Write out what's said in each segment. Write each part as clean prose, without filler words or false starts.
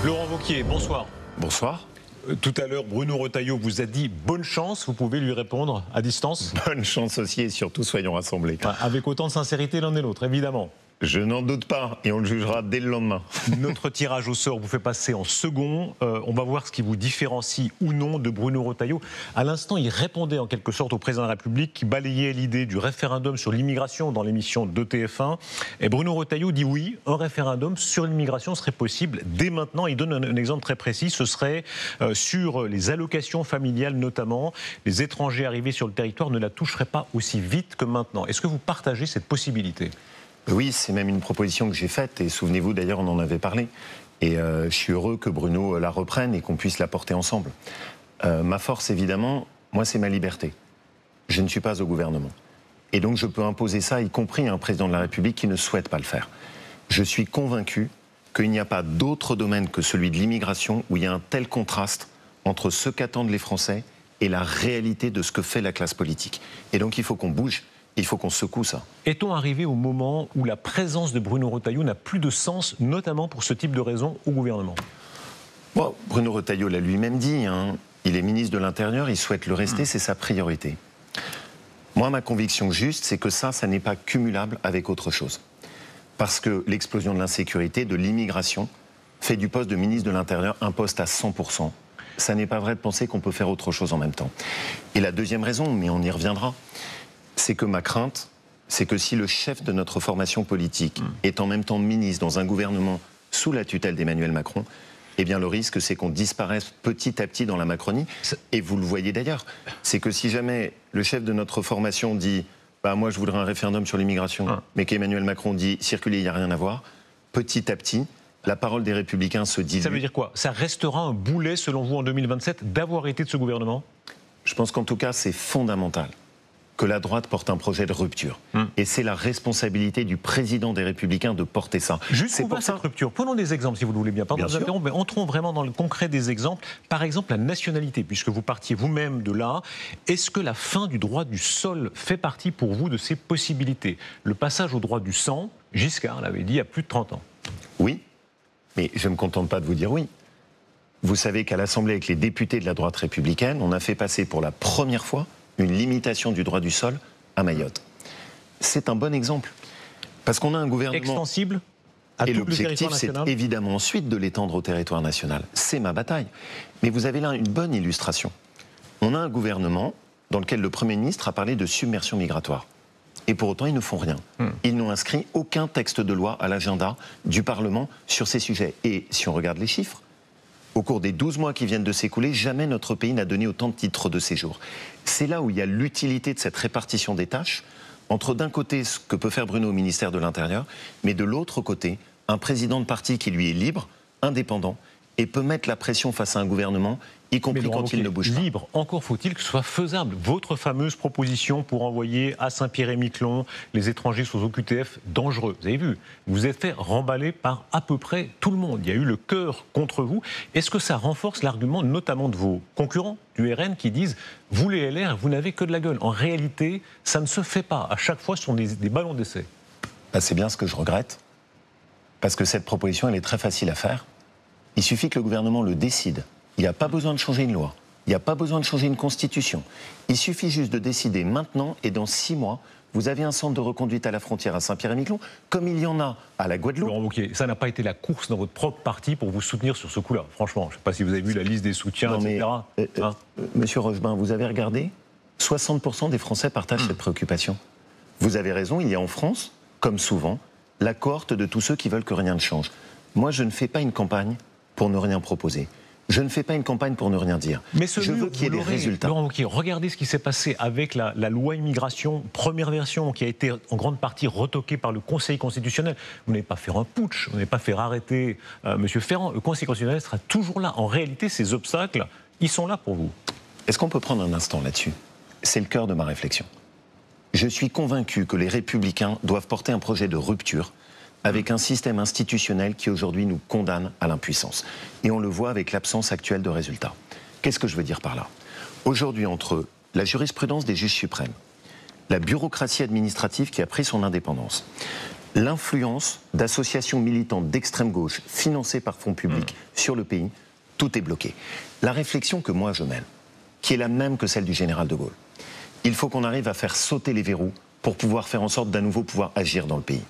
Laurent Wauquiez, bonsoir. Bonsoir. Tout à l'heure, Bruno Retailleau vous a dit bonne chance. Vous pouvez lui répondre à distance? Bonne chance aussi et surtout soyons rassemblés. Enfin, avec autant de sincérité l'un et l'autre, évidemment. Je n'en doute pas et on le jugera dès le lendemain. Notre tirage au sort vous fait passer en second. On va voir ce qui vous différencie ou non de Bruno Retailleau. À l'instant, il répondait en quelque sorte au président de la République qui balayait l'idée du référendum sur l'immigration dans l'émission de TF1. Et Bruno Retailleau dit oui, un référendum sur l'immigration serait possible dès maintenant. Il donne un exemple très précis. Ce serait sur les allocations familiales notamment. Les étrangers arrivés sur le territoire ne la toucheraient pas aussi vite que maintenant. Est-ce que vous partagez cette possibilité ? Oui, c'est même une proposition que j'ai faite et souvenez-vous d'ailleurs on en avait parlé et je suis heureux que Bruno la reprenne et qu'on puisse la porter ensemble. Ma force évidemment, moi c'est ma liberté. Je ne suis pas au gouvernement et donc je peux imposer ça y compris à un président de la République qui ne souhaite pas le faire. Je suis convaincu qu'il n'y a pas d'autre domaine que celui de l'immigration où il y a un tel contraste entre ce qu'attendent les Français et la réalité de ce que fait la classe politique. Et donc il faut qu'on bouge. Il faut qu'on secoue ça. Est-on arrivé au moment où la présence de Bruno Retailleau n'a plus de sens, notamment pour ce type de raison au gouvernement ? Bon, Bruno Retailleau l'a lui-même dit, hein, il est ministre de l'Intérieur, il souhaite le rester, c'est sa priorité. Moi, ma conviction juste, c'est que ça n'est pas cumulable avec autre chose. Parce que l'explosion de l'insécurité, de l'immigration, fait du poste de ministre de l'Intérieur un poste à 100%. Ça n'est pas vrai de penser qu'on peut faire autre chose en même temps. Et la deuxième raison, mais on y reviendra, c'est que ma crainte, c'est que si le chef de notre formation politique est en même temps ministre dans un gouvernement sous la tutelle d'Emmanuel Macron, eh bien le risque c'est qu'on disparaisse petit à petit dans la Macronie. Et vous le voyez d'ailleurs, c'est que si jamais le chef de notre formation dit bah, « moi je voudrais un référendum sur l'immigration », mais qu'Emmanuel Macron dit « circuler, il n'y a rien à voir », petit à petit, la parole des Républicains se dilue. Ça veut dire quoi? Ça restera un boulet selon vous en 2027 d'avoir été de ce gouvernement? Je pense qu'en tout cas c'est fondamental que la droite porte un projet de rupture. Et c'est la responsabilité du président des Républicains de porter ça. Juste pour cette rupture, prenons des exemples si vous le voulez bien. Pardon de vous interrompre, mais entrons vraiment dans le concret des exemples. Par exemple, la nationalité, puisque vous partiez vous-même de là. Est-ce que la fin du droit du sol fait partie pour vous de ces possibilités? Le passage au droit du sang, Giscard l'avait dit il y a plus de 30 ans. Oui, mais je ne me contente pas de vous dire oui. Vous savez qu'à l'Assemblée, avec les députés de la droite républicaine, on a fait passer pour la première fois une limitation du droit du sol à Mayotte. C'est un bon exemple. Parce qu'on a un gouvernement extensible à tout le territoire national. Et l'objectif, c'est évidemment ensuite de l'étendre au territoire national. C'est ma bataille. Mais vous avez là une bonne illustration. On a un gouvernement dans lequel le Premier ministre a parlé de submersion migratoire. Et pour autant, ils ne font rien. Ils n'ont inscrit aucun texte de loi à l'agenda du Parlement sur ces sujets. Et si on regarde les chiffres, au cours des 12 mois qui viennent de s'écouler, jamais notre pays n'a donné autant de titres de séjour. C'est là où il y a l'utilité de cette répartition des tâches, entre d'un côté ce que peut faire Bruno au ministère de l'Intérieur, mais de l'autre côté, un président de parti qui lui est libre, indépendant, et peut mettre la pression face à un gouvernement, y compris quand il ne bouge pas. Libre, encore faut-il que ce soit faisable. Votre fameuse proposition pour envoyer à Saint-Pierre-et-Miquelon les étrangers sous OQTF dangereux. Vous avez vu, vous êtes fait remballer par à peu près tout le monde. Il y a eu le cœur contre vous. Est-ce que ça renforce l'argument notamment de vos concurrents du RN qui disent « vous les LR, vous n'avez que de la gueule ». En réalité, ça ne se fait pas. À chaque fois, ce sont des ballons d'essai. Ben, c'est bien ce que je regrette. Parce que cette proposition, elle est très facile à faire. Il suffit que le gouvernement le décide. Il n'y a pas besoin de changer une loi. Il n'y a pas besoin de changer une constitution. Il suffit juste de décider maintenant et dans 6 mois, vous avez un centre de reconduite à la frontière à Saint-Pierre-et-Miquelon, comme il y en a à la Guadeloupe. Laurent Wauquiez, ça n'a pas été la course dans votre propre parti pour vous soutenir sur ce coup-là. Franchement, je ne sais pas si vous avez vu la liste des soutiens, non, etc. Monsieur Rochebin, vous avez regardé 60% des Français partagent cette préoccupation. Vous avez raison, il y a en France, comme souvent, la cohorte de tous ceux qui veulent que rien ne change. Moi, je ne fais pas une campagne pour ne rien proposer. Je ne fais pas une campagne pour ne rien dire. Mais je veux qu'il y ait des résultats. Laurent Wauquiez, regardez ce qui s'est passé avec la loi immigration, première version, qui a été en grande partie retoquée par le Conseil constitutionnel. Vous n'avez pas fait un putsch, vous n'avez pas fait arrêter M. Ferrand. Le Conseil constitutionnel sera toujours là. En réalité, ces obstacles, ils sont là pour vous. Est-ce qu'on peut prendre un instant là-dessus? C'est le cœur de ma réflexion. Je suis convaincu que les Républicains doivent porter un projet de rupture avec un système institutionnel qui aujourd'hui nous condamne à l'impuissance. Et on le voit avec l'absence actuelle de résultats. Qu'est-ce que je veux dire par là? Aujourd'hui, entre la jurisprudence des juges suprêmes, la bureaucratie administrative qui a pris son indépendance, l'influence d'associations militantes d'extrême gauche financées par fonds publics sur le pays, tout est bloqué. La réflexion que moi je mène, qui est la même que celle du général de Gaulle, il faut qu'on arrive à faire sauter les verrous pour pouvoir faire en sorte d'à nouveau pouvoir agir dans le pays.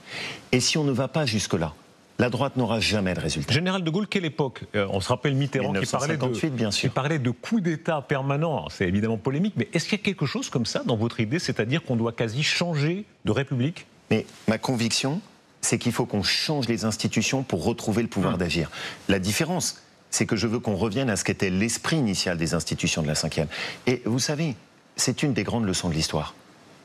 Et si on ne va pas jusque-là, la droite n'aura jamais de résultat. Général de Gaulle, quelle époque? On se rappelle Mitterrand 1958, bien sûr. qui parlait de coup d'État permanent. C'est évidemment polémique, mais est-ce qu'il y a quelque chose comme ça dans votre idée, c'est-à-dire qu'on doit quasi changer de république? Mais ma conviction, c'est qu'il faut qu'on change les institutions pour retrouver le pouvoir d'agir. La différence, c'est que je veux qu'on revienne à ce qu'était l'esprit initial des institutions de la Ve. Et vous savez, c'est une des grandes leçons de l'histoire.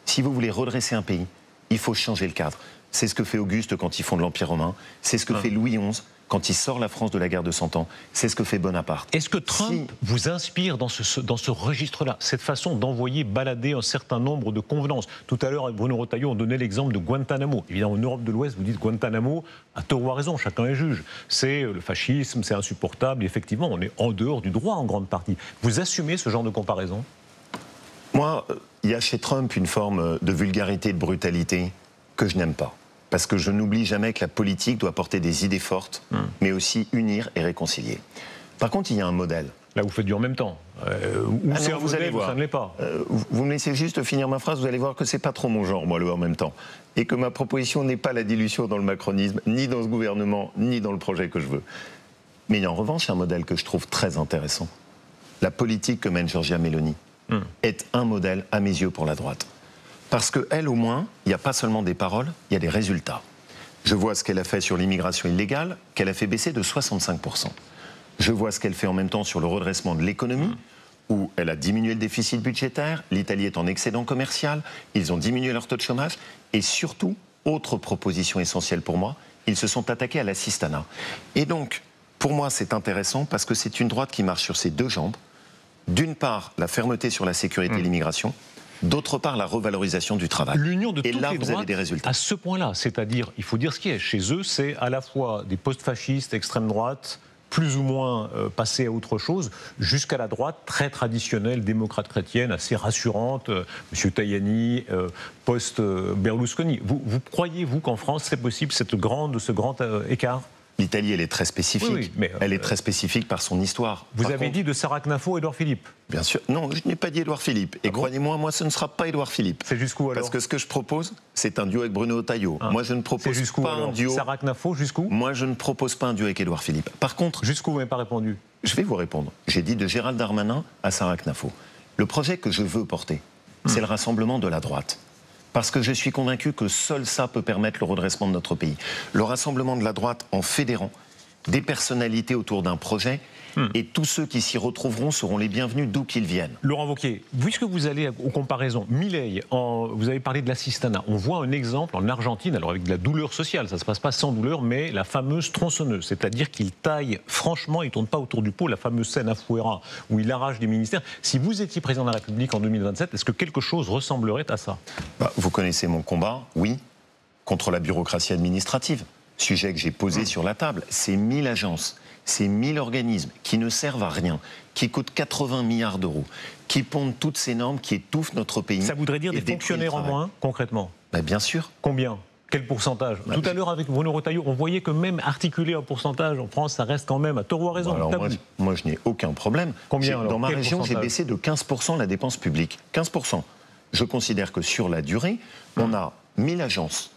Si vous voulez redresser un pays, il faut changer le cadre. C'est ce que fait Auguste quand ils font de l'Empire romain, c'est ce que fait Louis XI quand il sort la France de la guerre de 100 ans, c'est ce que fait Bonaparte. Est-ce que Trump vous inspire dans ce registre-là, cette façon d'envoyer balader un certain nombre de convenances? Tout à l'heure, avec Bruno Retailleau, on donnait l'exemple de Guantanamo. Évidemment, en Europe de l'Ouest, vous dites Guantanamo, à tort ou à raison, chacun est juge. C'est le fascisme, c'est insupportable. Et effectivement, on est en dehors du droit en grande partie. Vous assumez ce genre de comparaison? Moi, il y a chez Trump une forme de vulgarité, de brutalité que je n'aime pas. Parce que je n'oublie jamais que la politique doit porter des idées fortes, mais aussi unir et réconcilier. Par contre, il y a un modèle. Là, vous faites du en même temps. Ou c'est un modèle ou ça ne l'est pas. Vous me laissez juste finir ma phrase, vous allez voir que c'est pas trop mon genre, moi, le en même temps. Et que ma proposition n'est pas la dilution dans le macronisme, ni dans ce gouvernement, ni dans le projet que je veux. Mais il y a en revanche un modèle que je trouve très intéressant. La politique que mène Giorgia Meloni est un modèle, à mes yeux, pour la droite. Parce qu'elle, au moins, il n'y a pas seulement des paroles, il y a des résultats. Je vois ce qu'elle a fait sur l'immigration illégale, qu'elle a fait baisser de 65%. Je vois ce qu'elle fait en même temps sur le redressement de l'économie, où elle a diminué le déficit budgétaire, l'Italie est en excédent commercial, ils ont diminué leur taux de chômage, et surtout, autre proposition essentielle pour moi, ils se sont attaqués à l'assistanat. Et donc, pour moi, c'est intéressant parce que c'est une droite qui marche sur ses deux jambes. D'une part, la fermeté sur la sécurité et l'immigration, d'autre part, la revalorisation du travail. L'union de toutes et là, les vous droites avez des résultats. à ce point-là, c'est-à-dire, il faut dire ce qui est. Chez eux, c'est à la fois des post-fascistes, extrême droite, plus ou moins passés à autre chose, jusqu'à la droite très traditionnelle, démocrate chrétienne, assez rassurante, M. Tajani, post-Berlusconi. Vous croyez, vous, qu'en France, c'est possible, ce grand écart? L'Italie, elle est très spécifique. Oui, mais elle est très spécifique par son histoire. Vous avez dit de Sarah Knafo, Édouard Philippe? Bien sûr. Non, je n'ai pas dit Édouard Philippe. Et croyez-moi, moi, ce ne sera pas Édouard Philippe. C'est jusqu'où alors? Parce que ce que je propose, c'est un duo avec Bruno Retailleau. Moi, je ne propose pas un duo. Sarah Knafo, jusqu'où? Moi, je ne propose pas un duo avec Édouard Philippe. Par contre, jusqu'où vous n'avez pas répondu? Je vais vous répondre. J'ai dit de Gérald Darmanin à Sarah Knafo. Le projet que je veux porter, c'est le rassemblement de la droite. Parce que je suis convaincu que seul ça peut permettre le redressement de notre pays. Le rassemblement de la droite en fédérant des personnalités autour d'un projet, et tous ceux qui s'y retrouveront seront les bienvenus d'où qu'ils viennent. Laurent Wauquiez, puisque vous allez aux comparaisons, Milei, vous avez parlé de l'assistanat, on voit un exemple en Argentine, alors avec de la douleur sociale, ça ne se passe pas sans douleur, mais la fameuse tronçonneuse, c'est-à-dire qu'il taille franchement, il ne tourne pas autour du pot, la fameuse scène à Fuera, où il arrache des ministères. Si vous étiez président de la République en 2027, est-ce que quelque chose ressemblerait à ça? Vous connaissez mon combat, oui, contre la bureaucratie administrative. Sujet que j'ai posé sur la table, c'est 1000 agences, c'est 1000 organismes qui ne servent à rien, qui coûtent 80 milliards d'euros, qui pondent toutes ces normes, qui étouffent notre pays. Ça voudrait dire des fonctionnaires en moins, concrètement? Bien sûr. Combien? Quel pourcentage? Tout à l'heure, avec Bruno Retailleau, on voyait que même articuler un pourcentage en France, ça reste quand même, à tort ou à raison, tabou. Moi, je n'ai aucun problème. Combien alors? Dans ma région, j'ai baissé de 15% la dépense publique. 15%. Je considère que sur la durée, on a 1000 agences.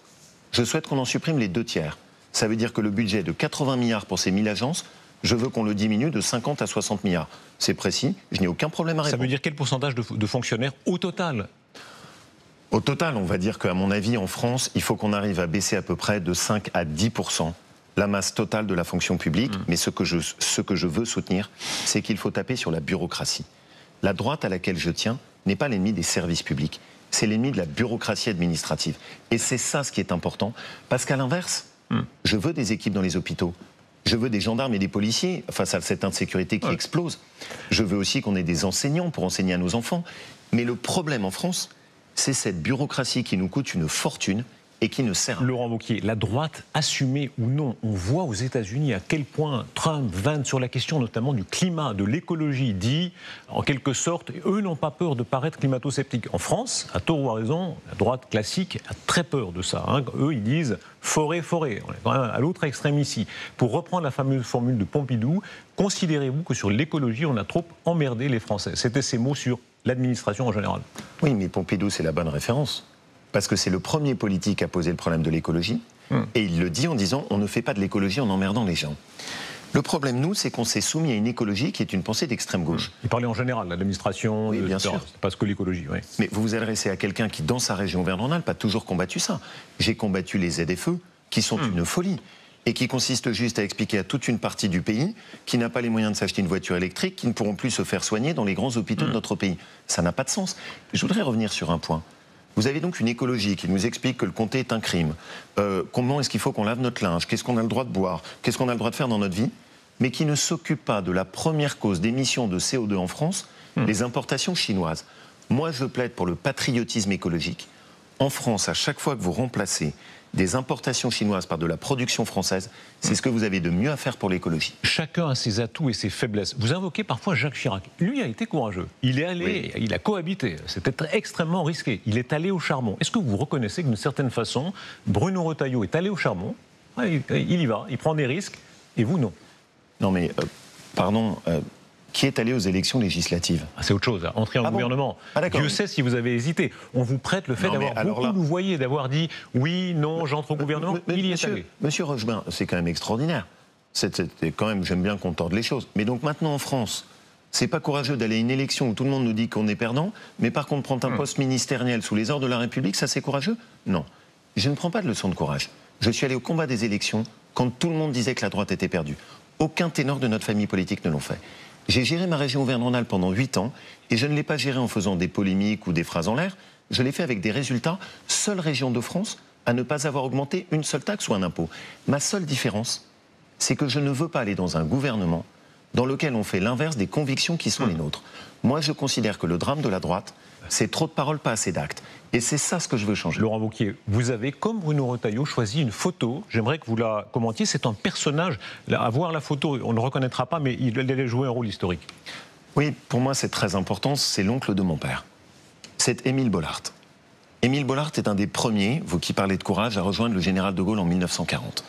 Je souhaite qu'on en supprime les 2 tiers. Ça veut dire que le budget de 80 milliards pour ces 1000 agences, je veux qu'on le diminue de 50 à 60 milliards. C'est précis, je n'ai aucun problème à répondre. Ça veut dire quel pourcentage de fonctionnaires au total? Au total, on va dire qu'à mon avis, en France, il faut qu'on arrive à baisser à peu près de 5 à 10% la masse totale de la fonction publique. Mais ce que je veux soutenir, c'est qu'il faut taper sur la bureaucratie. La droite à laquelle je tiens n'est pas l'ennemi des services publics, c'est l'ennemi de la bureaucratie administrative. Et c'est ça ce qui est important, parce qu'à l'inverse, je veux des équipes dans les hôpitaux. Je veux des gendarmes et des policiers face à cette insécurité qui explose. Je veux aussi qu'on ait des enseignants pour enseigner à nos enfants. Mais le problème en France, c'est cette bureaucratie qui nous coûte une fortune et qui ne sert à rien. Laurent Wauquiez, la droite, assumée ou non, on voit aux États-Unis à quel point Trump, Vance, sur la question notamment du climat, de l'écologie, dit en quelque sorte, eux n'ont pas peur de paraître climato-sceptiques. En France, à tort ou à raison, la droite classique a très peur de ça. Eux, ils disent forêt, forêt. On est quand même à l'autre extrême ici. Pour reprendre la fameuse formule de Pompidou, considérez-vous que sur l'écologie, on a trop emmerdé les Français? C'était ces mots sur l'administration en général. Oui, mais Pompidou, c'est la bonne référence. Parce que c'est le premier politique à poser le problème de l'écologie. Et il le dit en disant, on ne fait pas de l'écologie en emmerdant les gens. Le problème, nous, c'est qu'on s'est soumis à une écologie qui est une pensée d'extrême gauche. Il parlait en général, l'administration, oui, bien sûr. Pas que l'écologie. Oui. Mais vous vous adressez à quelqu'un qui, dans sa région Auvergne-Rhône-Alpes, a toujours combattu ça. J'ai combattu les ZFE, qui sont une folie, et qui consistent juste à expliquer à toute une partie du pays qui n'a pas les moyens de s'acheter une voiture électrique, qui ne pourront plus se faire soigner dans les grands hôpitaux de notre pays. Ça n'a pas de sens. Je voudrais revenir sur un point. Vous avez donc une écologie qui nous explique que le comté est un crime. Comment est-ce qu'il faut qu'on lave notre linge? Qu'est-ce qu'on a le droit de boire? Qu'est-ce qu'on a le droit de faire dans notre vie? Mais qui ne s'occupe pas de la première cause d'émissions de CO2 en France, les importations chinoises. Moi, je plaide pour le patriotisme écologique. En France, à chaque fois que vous remplacez des importations chinoises par de la production française, c'est ce que vous avez de mieux à faire pour l'écologie. Chacun a ses atouts et ses faiblesses. Vous invoquez parfois Jacques Chirac. Lui a été courageux. Il est allé, il a cohabité. C'était extrêmement risqué. Il est allé au charbon. Est-ce que vous reconnaissez que d'une certaine façon, Bruno Retailleau est allé au charbon? Il y va, il prend des risques, et vous non? Non mais, pardon... qui est allé aux élections législatives? C'est autre chose, entrer en gouvernement. Dieu sait si vous avez hésité. On vous prête le fait d'avoir beaucoup louvoyé, d'avoir dit oui, non, j'entre au gouvernement. Il y est allé. Monsieur Rochebin, c'est quand même extraordinaire. C'était quand même, j'aime bien qu'on torde les choses. Mais donc maintenant en France, c'est pas courageux d'aller à une élection où tout le monde nous dit qu'on est perdant, mais par contre prendre un poste ministériel sous les ordres de la République, ça c'est courageux? Non. Je ne prends pas de leçon de courage. Je suis allé au combat des élections quand tout le monde disait que la droite était perdue. Aucun ténor de notre famille politique ne l'ont fait. J'ai géré ma région Auvergne-Rhône-Alpes pendant 8 ans et je ne l'ai pas gérée en faisant des polémiques ou des phrases en l'air. Je l'ai fait avec des résultats. Seule région de France à ne pas avoir augmenté une seule taxe ou un impôt. Ma seule différence, c'est que je ne veux pas aller dans un gouvernement dans lequel on fait l'inverse des convictions qui sont les nôtres. Moi, je considère que le drame de la droite, c'est trop de paroles, pas assez d'actes. Et c'est ça ce que je veux changer. Laurent Wauquiez, vous avez, comme Bruno Retailleau, choisi une photo. J'aimerais que vous la commentiez. C'est un personnage. À voir la photo, on ne le reconnaîtra pas, mais il allait jouer un rôle historique. Oui, pour moi, c'est très important. C'est l'oncle de mon père. C'est Émile Bollaert. Émile Bollaert est un des premiers, vous qui parlez de courage, à rejoindre le général de Gaulle en 1940.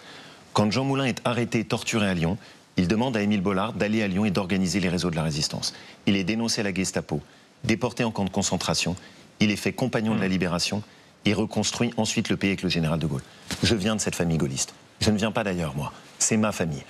Quand Jean Moulin est arrêté et torturé à Lyon, il demande à Émile Bollaert d'aller à Lyon et d'organiser les réseaux de la résistance. Il est dénoncé à la Gestapo, déporté en camp de concentration. Il est fait compagnon de la libération et reconstruit ensuite le pays avec le général de Gaulle. Je viens de cette famille gaulliste. Je ne viens pas d'ailleurs, moi. C'est ma famille.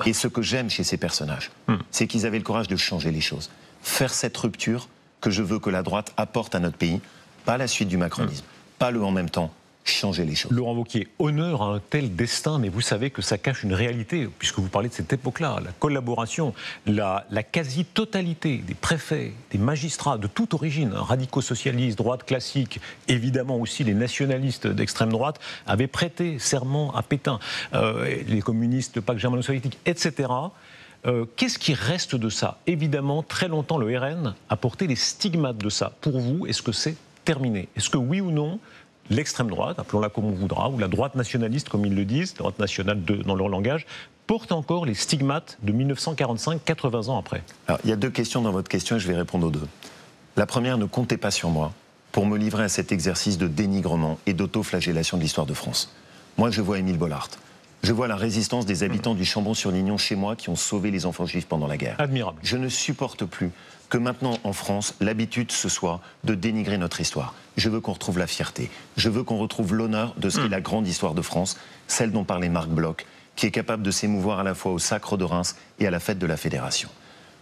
Et ce que j'aime chez ces personnages, c'est qu'ils avaient le courage de changer les choses. Faire cette rupture que je veux que la droite apporte à notre pays, pas la suite du macronisme, pas le en même temps, changer les choses. Laurent Wauquiez, honneur à un tel destin, mais vous savez que ça cache une réalité, puisque vous parlez de cette époque-là, la collaboration, la quasi-totalité des préfets, des magistrats de toute origine, radicaux socialistes, droite classique, évidemment aussi les nationalistes d'extrême droite, avaient prêté serment à Pétain, les communistes, le pacte germano-soviétique, etc. Qu'est-ce qui reste de ça? Évidemment, très longtemps, le RN a porté les stigmates de ça. Pour vous, est-ce que c'est terminé? Est-ce que oui ou non, l'extrême droite, appelons-la comme on voudra, ou la droite nationaliste, comme ils le disent, la droite nationale dans leur langage, porte encore les stigmates de 1945, 80 ans après? Alors, il y a deux questions dans votre question et je vais répondre aux deux. La première, ne comptez pas sur moi pour me livrer à cet exercice de dénigrement et d'autoflagellation de l'histoire de France. Moi, je vois Émile Bollaert. Je vois la résistance des habitants du Chambon-sur-Lignon chez moi qui ont sauvé les enfants juifs pendant la guerre. Admirable. Je ne supporte plus que maintenant, en France, l'habitude ce soit de dénigrer notre histoire. Je veux qu'on retrouve la fierté. Je veux qu'on retrouve l'honneur de ce qu'est la grande histoire de France, celle dont parlait Marc Bloch, qui est capable de s'émouvoir à la fois au Sacre de Reims et à la fête de la Fédération.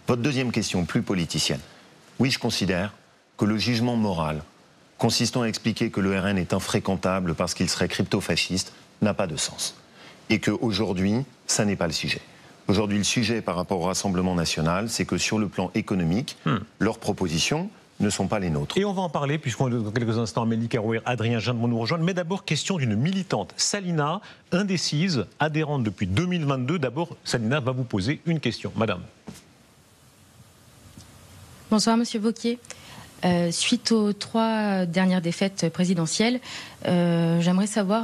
Votre deuxième question, plus politicienne. Oui, je considère que le jugement moral consistant à expliquer que le RN est infréquentable parce qu'il serait crypto-fasciste n'a pas de sens. Et qu'aujourd'hui, ça n'est pas le sujet. Aujourd'hui, le sujet par rapport au Rassemblement national, c'est que sur le plan économique, leurs propositions ne sont pas les nôtres. Et on va en parler, puisqu'on dans quelques instants, Amélie Carouer, Adrien Jeanne vont nous rejoindre. Mais d'abord, question d'une militante, Salina, indécise, adhérente depuis 2022. D'abord, Salina va vous poser une question. Madame. Bonsoir, Monsieur Wauquiez. Suite aux 3 dernières défaites présidentielles, j'aimerais savoir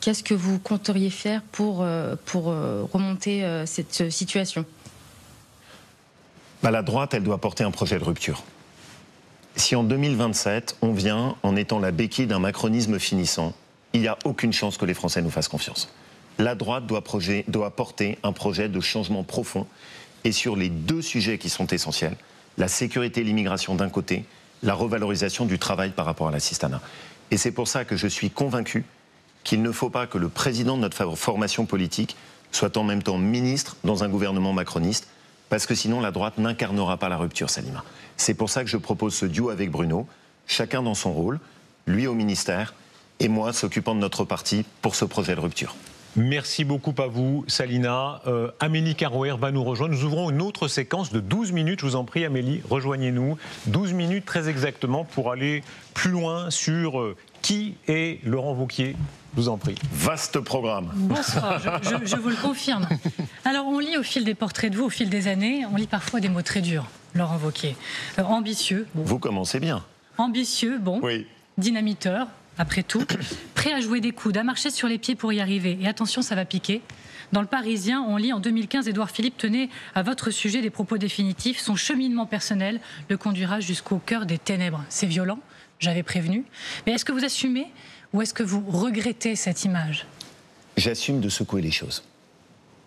qu'est-ce que vous compteriez faire pour remonter cette situation. La droite, elle doit porter un projet de rupture. Si en 2027, on vient en étant la béquille d'un macronisme finissant, il n'y a aucune chance que les Français nous fassent confiance. La droite doit porter un projet de changement profond et sur les 2 sujets qui sont essentiels, la sécurité et l'immigration d'un côté, la revalorisation du travail par rapport à l'assistanat. Et c'est pour ça que je suis convaincu qu'il ne faut pas que le président de notre formation politique soit en même temps ministre dans un gouvernement macroniste, parce que sinon la droite n'incarnera pas la rupture, Salima. C'est pour ça que je propose ce duo avec Bruno, chacun dans son rôle, lui au ministère et moi s'occupant de notre parti pour ce projet de rupture. Merci beaucoup à vous, Salina. Amélie Carouer va nous rejoindre. Nous ouvrons une autre séquence de 12 minutes. Je vous en prie, Amélie, rejoignez-nous. 12 minutes très exactement pour aller plus loin sur qui est Laurent Wauquiez. Je vous en prie. Vaste programme. Bonsoir, je vous le confirme. Alors, on lit au fil des portraits de vous, au fil des années, on lit parfois des mots très durs. Laurent Wauquiez. Ambitieux. Bon. Vous commencez bien. Ambitieux, bon. Oui. Dynamiteur, après tout. Prêt à jouer des coudes, à marcher sur les pieds pour y arriver. Et attention, ça va piquer. Dans Le Parisien, on lit en 2015, Édouard Philippe tenait à votre sujet des propos définitifs. Son cheminement personnel le conduira jusqu'au cœur des ténèbres. C'est violent, j'avais prévenu. Mais est-ce que vous assumez ou est-ce que vous regrettez cette image ? J'assume de secouer les choses.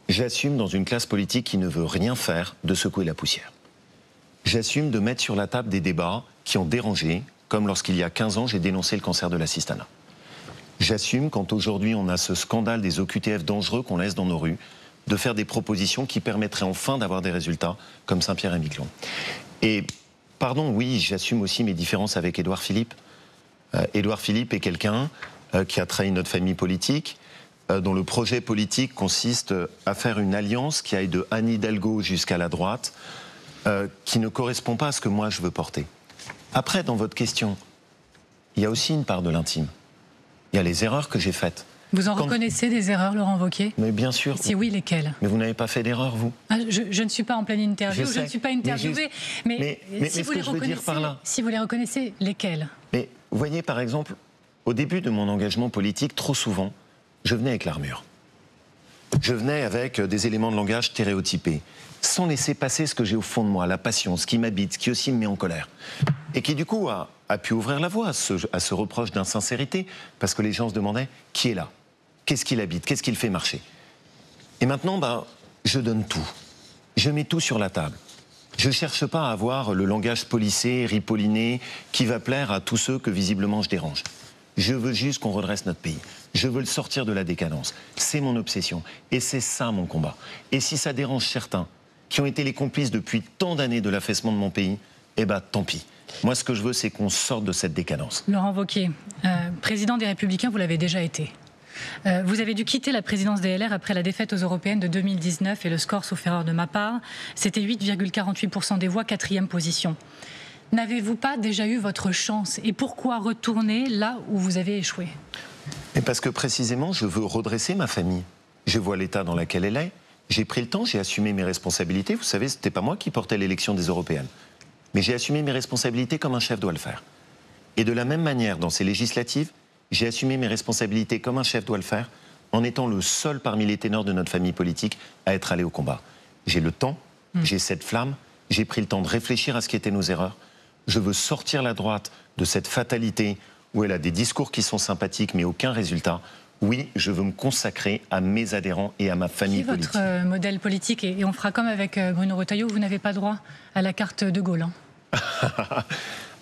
J'assume dans une classe politique qui ne veut rien faire de secouer la poussière. J'assume de mettre sur la table des débats qui ont dérangé, comme lorsqu'il y a 15 ans, j'ai dénoncé le cancer de l'assistanat. J'assume, quand aujourd'hui on a ce scandale des OQTF dangereux qu'on laisse dans nos rues, de faire des propositions qui permettraient enfin d'avoir des résultats comme Saint-Pierre-et-Miquelon. Et, pardon, oui, j'assume aussi mes différences avec Édouard Philippe. Édouard Philippe est quelqu'un qui a trahi notre famille politique, dont le projet politique consiste à faire une alliance qui aille de Anne Hidalgo jusqu'à la droite, qui ne correspond pas à ce que moi je veux porter. Après, dans votre question, il y a aussi une part de l'intime. Il y a les erreurs que j'ai faites. Vous en reconnaissez des erreurs, Laurent Wauquiez ? Mais bien sûr. Si oui, lesquelles ? Mais vous n'avez pas fait d'erreur, vous ? Je ne suis pas en pleine interview, je ne suis pas interviewée. Mais si vous les reconnaissez, si vous les reconnaissez, lesquelles ? Mais vous voyez, par exemple, au début de mon engagement politique, trop souvent, je venais avec l'armure. Je venais avec des éléments de langage stéréotypés, sans laisser passer ce que j'ai au fond de moi, la passion, ce qui m'habite, ce qui aussi me met en colère. Et qui, du coup, a pu ouvrir la voie à ce reproche d'insincérité, parce que les gens se demandaient qui est là, qu'est-ce qu'il habite, qu'est-ce qu'il fait marcher. Et maintenant, je donne tout. Je mets tout sur la table. Je ne cherche pas à avoir le langage policé, ripolliné, qui va plaire à tous ceux que visiblement je dérange. Je veux juste qu'on redresse notre pays. Je veux le sortir de la décadence. C'est mon obsession. Et c'est ça mon combat. Et si ça dérange certains qui ont été les complices depuis tant d'années de l'affaissement de mon pays, tant pis. Moi, ce que je veux, c'est qu'on sorte de cette décadence. Laurent Wauquiez, président des Républicains, vous l'avez déjà été. Vous avez dû quitter la présidence des LR après la défaite aux Européennes de 2019 et le score, sauf erreur de ma part, c'était 8,48% des voix, 4e position. N'avez-vous pas déjà eu votre chance ? Et pourquoi retourner là où vous avez échoué ? Mais parce que précisément, je veux redresser ma famille. Je vois l'état dans lequel elle est. J'ai pris le temps, j'ai assumé mes responsabilités. Vous savez, ce n'était pas moi qui portais l'élection des Européennes. Mais j'ai assumé mes responsabilités comme un chef doit le faire. Et de la même manière, dans ces législatives, j'ai assumé mes responsabilités comme un chef doit le faire, en étant le seul parmi les ténors de notre famille politique à être allé au combat. J'ai le temps, j'ai cette flamme, j'ai pris le temps de réfléchir à ce qui étaient nos erreurs. Je veux sortir la droite de cette fatalité où elle a des discours qui sont sympathiques mais aucun résultat. Oui, je veux me consacrer à mes adhérents et à ma famille politique. Qui est votre modèle politique ? Et on fera comme avec Bruno Retailleau, vous n'avez pas droit à la carte de Gaulle.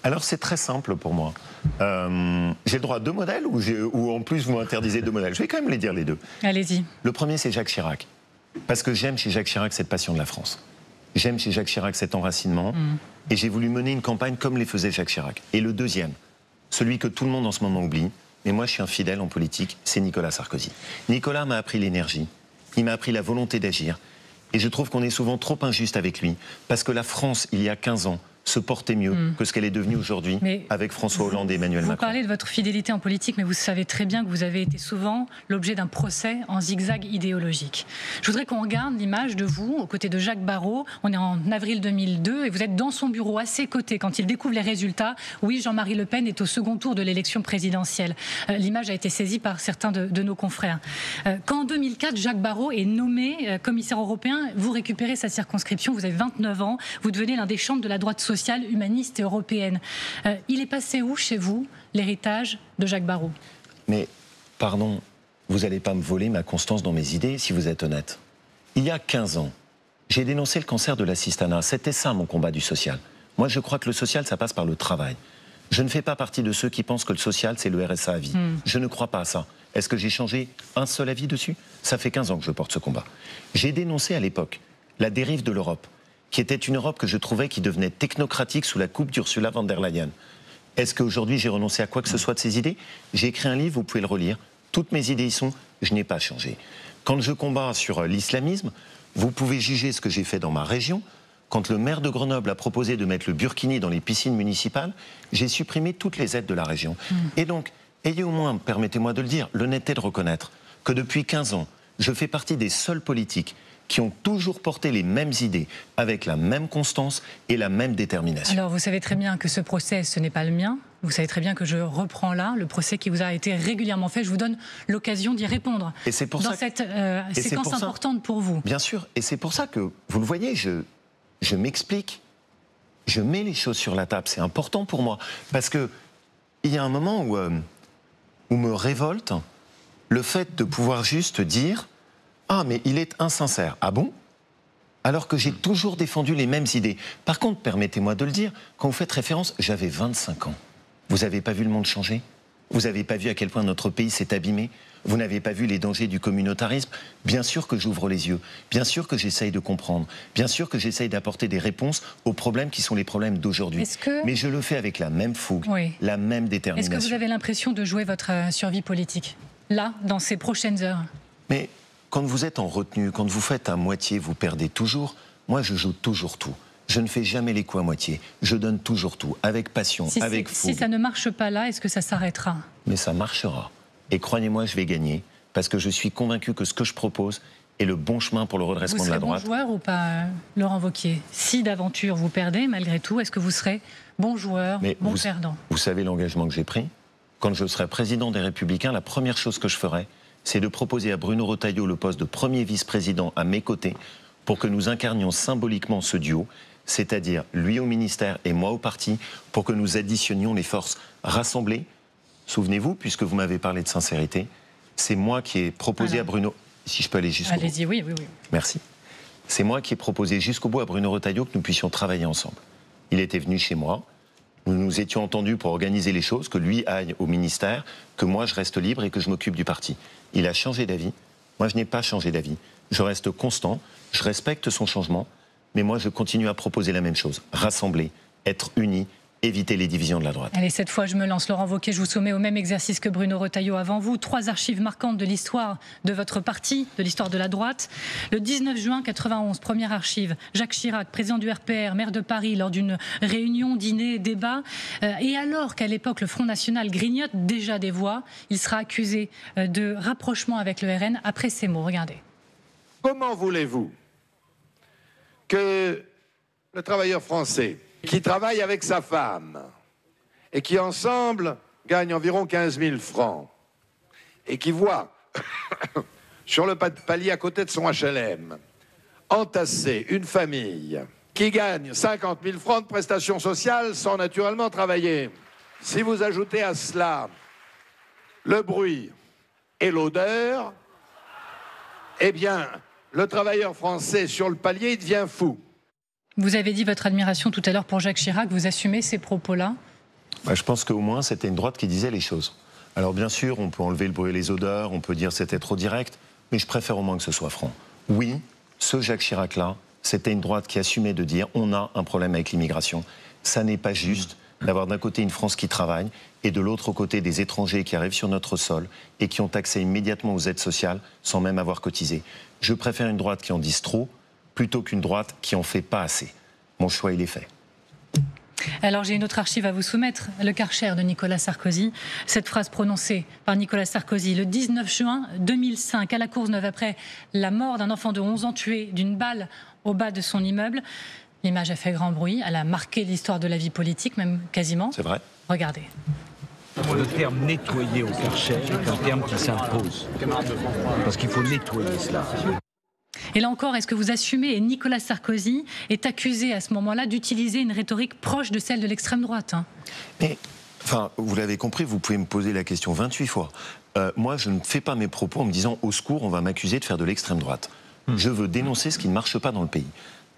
Alors c'est très simple pour moi. J'ai le droit à 2 modèles ou en plus vous m'interdisez 2 modèles ? Je vais quand même les dire les 2. Allez-y. Le premier, c'est Jacques Chirac. Parce que j'aime chez Jacques Chirac cette passion de la France. J'aime chez Jacques Chirac cet enracinement. Et j'ai voulu mener une campagne comme les faisait Jacques Chirac. Et le deuxième, celui que tout le monde en ce moment oublie, mais moi je suis un fidèle en politique, c'est Nicolas Sarkozy. Nicolas m'a appris l'énergie, il m'a appris la volonté d'agir. Et je trouve qu'on est souvent trop injuste avec lui. Parce que la France, il y a 15 ans, se porter mieux que ce qu'elle est devenue aujourd'hui avec François Hollande et Emmanuel Macron. Vous parlez de votre fidélité en politique, mais vous savez très bien que vous avez été souvent l'objet d'un procès en zigzag idéologique. Je voudrais qu'on regarde l'image de vous aux côtés de Jacques Barrot. On est en avril 2002 et vous êtes dans son bureau à ses côtés quand il découvre les résultats. Oui, Jean-Marie Le Pen est au second tour de l'élection présidentielle. L'image a été saisie par certains de nos confrères. Quand en 2004, Jacques Barrot est nommé commissaire européen, vous récupérez sa circonscription, vous avez 29 ans, vous devenez l'un des chantres de la droite sociale, humaniste et européenne. Il est passé où chez vous l'héritage de Jacques Barrot? Mais, pardon, vous n'allez pas me voler ma constance dans mes idées si vous êtes honnête. Il y a 15 ans, j'ai dénoncé le cancer de l'assistanat. C'était ça mon combat du social. Moi je crois que le social ça passe par le travail. Je ne fais pas partie de ceux qui pensent que le social c'est le RSA à vie. Je ne crois pas à ça. Est-ce que j'ai changé un seul avis dessus? Ça fait 15 ans que je porte ce combat. J'ai dénoncé à l'époque la dérive de l'Europe, qui était une Europe que je trouvais qui devenait technocratique sous la coupe d'Ursula von der Leyen. Est-ce qu'aujourd'hui j'ai renoncé à quoi que ce soit de ces idées? J'ai écrit un livre, vous pouvez le relire. Toutes mes idées y sont, je n'ai pas changé. Quand je combats sur l'islamisme, vous pouvez juger ce que j'ai fait dans ma région. Quand le maire de Grenoble a proposé de mettre le burkini dans les piscines municipales, j'ai supprimé toutes les aides de la région. Et donc, ayez au moins, permettez-moi de le dire, l'honnêteté de reconnaître que depuis 15 ans, je fais partie des seuls politiques qui ont toujours porté les mêmes idées, avec la même constance et la même détermination. Alors, vous savez très bien que ce procès, ce n'est pas le mien. Vous savez très bien que je reprends là le procès qui vous a été régulièrement fait. Je vous donne l'occasion d'y répondre. Et c'est pour dans ça cette séquence importante pour vous. Bien sûr. Et c'est pour ça que, vous le voyez, je m'explique. Je mets les choses sur la table. C'est important pour moi. Parce qu'il y a un moment où me révolte le fait de pouvoir juste dire « Ah, mais il est insincère. » Ah bon? Alors que j'ai toujours défendu les mêmes idées. Par contre, permettez-moi de le dire, quand vous faites référence, j'avais 25 ans. Vous n'avez pas vu le monde changer? Vous n'avez pas vu à quel point notre pays s'est abîmé? Vous n'avez pas vu les dangers du communautarisme? Bien sûr que j'ouvre les yeux, bien sûr que j'essaye de comprendre, bien sûr que j'essaye d'apporter des réponses aux problèmes qui sont les problèmes d'aujourd'hui. Mais je le fais avec la même fougue, la même détermination. Est-ce que vous avez l'impression de jouer votre survie politique, là, dans ces prochaines heures? Mais quand vous êtes en retenue, quand vous faites à moitié, vous perdez toujours. Moi, je joue toujours tout. Je ne fais jamais les coups à moitié. Je donne toujours tout, avec passion, avec fougue. Si ça ne marche pas là, est-ce que ça s'arrêtera? Mais ça marchera. Et croyez-moi, je vais gagner, parce que je suis convaincu que ce que je propose est le bon chemin pour le redressement de la droite. Vous serez bon joueur ou pas, Laurent Wauquiez? Si d'aventure vous perdez, malgré tout, est-ce que vous serez bon joueur, bon perdant? Vous savez l'engagement que j'ai pris? Quand je serai président des Républicains, la première chose que je ferai, c'est de proposer à Bruno Retailleau le poste de premier vice-président à mes côtés pour que nous incarnions symboliquement ce duo, c'est-à-dire lui au ministère et moi au parti, pour que nous additionnions les forces rassemblées. Souvenez-vous, puisque vous m'avez parlé de sincérité, c'est moi qui ai proposé à Bruno... Si je peux aller jusqu'au bout. Allez-y, oui. Merci. C'est moi qui ai proposé jusqu'au bout à Bruno Retailleau que nous puissions travailler ensemble. Il était venu chez moi, nous nous étions entendus pour organiser les choses, que lui aille au ministère, que moi je reste libre et que je m'occupe du parti. Il a changé d'avis. Moi, je n'ai pas changé d'avis. Je reste constant, je respecte son changement, mais moi, je continue à proposer la même chose. Rassembler, être unis, éviter les divisions de la droite. Allez, cette fois, je me lance. Laurent Wauquiez, je vous soumets au même exercice que Bruno Retailleau avant vous. 3 archives marquantes de l'histoire de votre parti, de l'histoire de la droite. Le 19 juin 91, première archive, Jacques Chirac, président du RPR, maire de Paris, lors d'une réunion, dîner, débat. Et alors qu'à l'époque, le Front National grignote déjà des voix, il sera accusé de rapprochement avec le RN après ces mots. Regardez. Comment voulez-vous que le travailleur français qui travaille avec sa femme et qui ensemble gagne environ 15 000 francs et qui voit sur le palier à côté de son HLM entasser une famille qui gagne 50 000 francs de prestations sociales sans naturellement travailler. Si vous ajoutez à cela le bruit et l'odeur, eh bien, le travailleur français sur le palier, il devient fou. Vous avez dit votre admiration tout à l'heure pour Jacques Chirac. Vous assumez ces propos-là? Je pense qu'au moins, c'était une droite qui disait les choses. Alors bien sûr, on peut enlever le bruit et les odeurs, on peut dire que c'était trop direct, mais je préfère au moins que ce soit franc. Oui, ce Jacques Chirac-là, c'était une droite qui assumait de dire on a un problème avec l'immigration. Ça n'est pas juste d'avoir d'un côté une France qui travaille et de l'autre côté des étrangers qui arrivent sur notre sol et qui ont accès immédiatement aux aides sociales sans même avoir cotisé. Je préfère une droite qui en dise trop plutôt qu'une droite qui en fait pas assez. Mon choix, il est fait. Alors j'ai une autre archive à vous soumettre, le Karcher de Nicolas Sarkozy. Cette phrase prononcée par Nicolas Sarkozy le 19 juin 2005 à la Courneuve après la mort d'un enfant de 11 ans tué d'une balle au bas de son immeuble. L'image a fait grand bruit, elle a marqué l'histoire de la vie politique, même quasiment. C'est vrai. Regardez. Le terme nettoyer au Karcher est un terme qui s'impose. Parce qu'il faut nettoyer cela. Et là encore, est-ce que vous assumez, et Nicolas Sarkozy est accusé à ce moment-là d'utiliser une rhétorique proche de celle de l'extrême droite, hein. Mais, enfin, vous l'avez compris, vous pouvez me poser la question 28 fois. Moi, je ne fais pas mes propos en me disant au secours, on va m'accuser de faire de l'extrême droite. Je veux dénoncer ce qui ne marche pas dans le pays.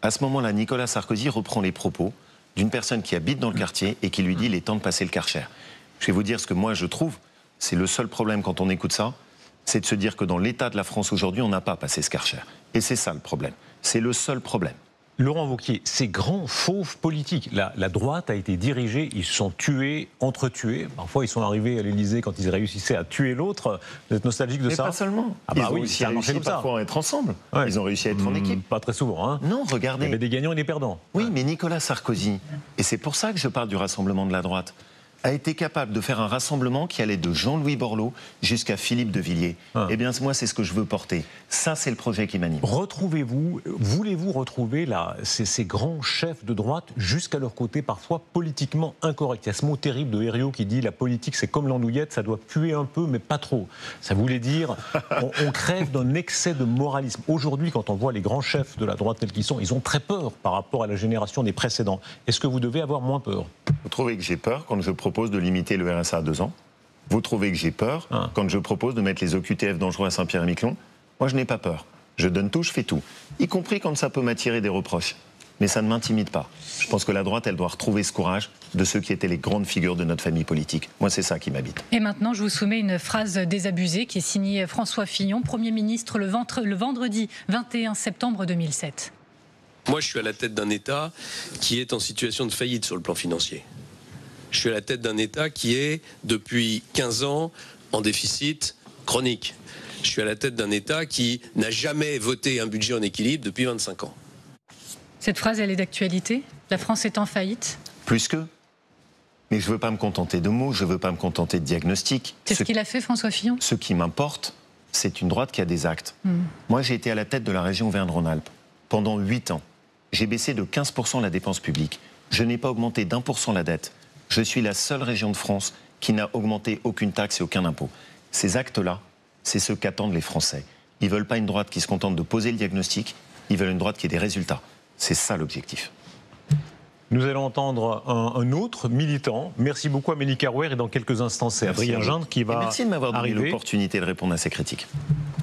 À ce moment-là, Nicolas Sarkozy reprend les propos d'une personne qui habite dans le quartier et qui lui dit il est temps de passer le Karcher. Je vais vous dire ce que moi je trouve, c'est le seul problème quand on écoute ça, c'est de se dire que dans l'état de la France aujourd'hui, on n'a pas passé ce Karcher. Et c'est ça le problème. C'est le seul problème. Laurent Wauquiez, ces grands fauves politiques, la droite a été dirigée, ils se sont tués, entretués. Parfois, ils sont arrivés à l'Élysée quand ils réussissaient à tuer l'autre. Vous êtes nostalgique de ça? Mais pas seulement. Ah bah ils ont oui, aussi ça a marché réussi comme ça. parfois à être ensemble. Ouais. Ils ont réussi à être en équipe. Pas très souvent, hein. Non, Il y regardez. avait des gagnants et des perdants. Oui, mais Nicolas Sarkozy, et c'est pour ça que je parle du rassemblement de la droite, a été capable de faire un rassemblement qui allait de Jean-Louis Borloo jusqu'à Philippe de Villiers. Eh bien, moi, c'est ce que je veux porter. Ça, c'est le projet qui m'anime. Voulez-vous retrouver ces grands chefs de droite jusqu'à leur côté, parfois politiquement incorrects? Il y a ce mot terrible de Herriot qui dit « la politique, c'est comme l'andouillette, ça doit puer un peu, mais pas trop ». Ça voulait dire on crève d'un excès de moralisme. Aujourd'hui, quand on voit les grands chefs de la droite tels qu'ils sont, ils ont très peur par rapport à la génération des précédents. Est-ce que vous devez avoir moins peur? Vous trouvez que j'ai peur quand je propose de limiter le RSA à 2 ans? Vous trouvez que j'ai peur quand je propose de mettre les OQTF dangereux à Saint-Pierre-et-Miquelon? Moi, je n'ai pas peur. Je donne tout, je fais tout. Y compris quand ça peut m'attirer des reproches. Mais ça ne m'intimide pas. Je pense que la droite, elle doit retrouver ce courage de ceux qui étaient les grandes figures de notre famille politique. Moi, c'est ça qui m'habite. Et maintenant, je vous soumets une phrase désabusée qui est signée François Fillon, Premier ministre le vendredi 21 septembre 2007. Moi, je suis à la tête d'un État qui est en situation de faillite sur le plan financier. Je suis à la tête d'un État qui est, depuis 15 ans, en déficit chronique. Je suis à la tête d'un État qui n'a jamais voté un budget en équilibre depuis 25 ans. Cette phrase, elle est d'actualité? La France est en faillite? Plus que. Mais je ne veux pas me contenter de mots, je ne veux pas me contenter de diagnostics. C'est ce qu'il a fait, François Fillon? Ce qui m'importe, c'est une droite qui a des actes. Moi, j'ai été à la tête de la région Auvergne-Rhône-Alpes pendant 8 ans. J'ai baissé de 15% la dépense publique. Je n'ai pas augmenté d'1% la dette. Je suis la seule région de France qui n'a augmenté aucune taxe et aucun impôt. Ces actes-là, c'est ce qu'attendent les Français. Ils ne veulent pas une droite qui se contente de poser le diagnostic, ils veulent une droite qui ait des résultats. C'est ça l'objectif. Nous allons entendre un autre militant. Merci beaucoup Amélie Carouer. Et dans quelques instants, c'est Adrien Gindre qui va merci de m'avoir donné arriver. L'opportunité de répondre à ces critiques.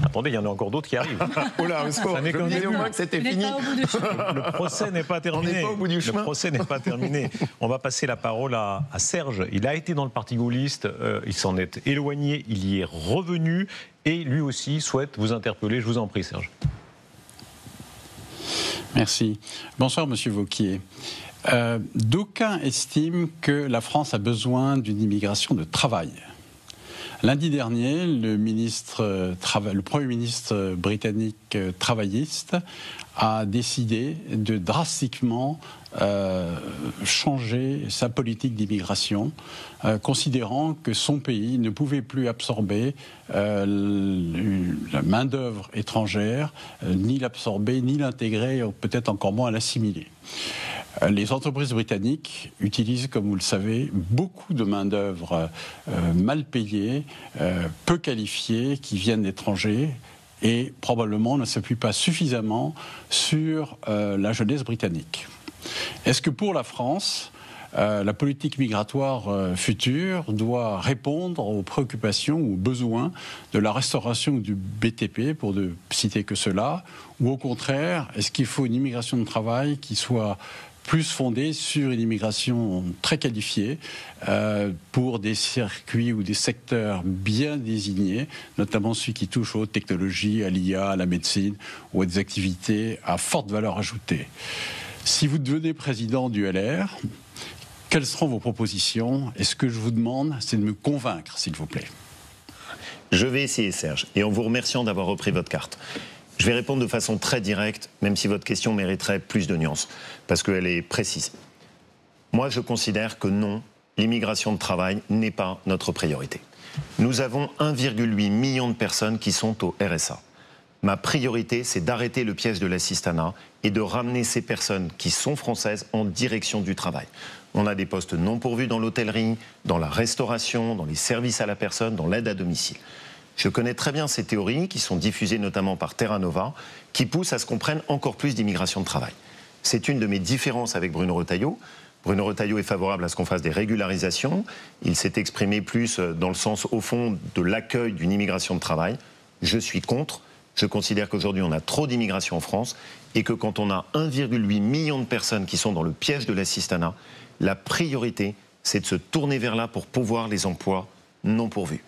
Attendez, il y en a encore d'autres qui arrivent. Oh là, ça n'est qu'un début. que c'était fini. Le procès n'est pas terminé. On n'est pas au bout du chemin. Le procès n'est pas terminé. On va passer la parole à Serge. Il a été dans le parti gaulliste, il s'en est éloigné, il y est revenu et lui aussi souhaite vous interpeller. Je vous en prie, Serge. Merci. Bonsoir, Monsieur Wauquiez. D'aucuns estiment que la France a besoin d'une immigration de travail. Lundi dernier, le Premier ministre britannique travailliste a décidé de drastiquement changer sa politique d'immigration, considérant que son pays ne pouvait plus absorber la main-d'œuvre étrangère, ni l'absorber, ni l'intégrer, peut-être encore moins l'assimiler. Les entreprises britanniques utilisent, comme vous le savez, beaucoup de main-d'œuvre mal payée, peu qualifiée, qui viennent d'étrangers et probablement ne s'appuient pas suffisamment sur la jeunesse britannique. Est-ce que pour la France, la politique migratoire future doit répondre aux préoccupations ou aux besoins de la restauration du BTP, pour ne citer que cela, ou au contraire, est-ce qu'il faut une immigration de travail qui soit plus fondée sur une immigration très qualifiée pour des circuits ou des secteurs bien désignés, notamment ceux qui touchent aux technologies, à l'IA, à la médecine ou à des activités à forte valeur ajoutée. Si vous devenez président du LR, quelles seront vos propositions? Et ce que je vous demande, c'est de me convaincre, s'il vous plaît. Je vais essayer, Serge, et en vous remerciant d'avoir repris votre carte. Je vais répondre de façon très directe, même si votre question mériterait plus de nuances, parce qu'elle est précise. Moi, je considère que non, l'immigration de travail n'est pas notre priorité. Nous avons 1,8 million de personnes qui sont au RSA. Ma priorité, c'est d'arrêter le piège de l'assistanat et de ramener ces personnes qui sont françaises en direction du travail. On a des postes non pourvus dans l'hôtellerie, dans la restauration, dans les services à la personne, dans l'aide à domicile. Je connais très bien ces théories qui sont diffusées notamment par Terra Nova, qui poussent à ce qu'on prenne encore plus d'immigration de travail. C'est une de mes différences avec Bruno Retailleau. Bruno Retailleau est favorable à ce qu'on fasse des régularisations. Il s'est exprimé plus dans le sens, au fond, de l'accueil d'une immigration de travail. Je suis contre. Je considère qu'aujourd'hui, on a trop d'immigration en France et que quand on a 1,8 million de personnes qui sont dans le piège de l'assistanat, la priorité, c'est de se tourner vers là pour pourvoir les emplois non pourvus.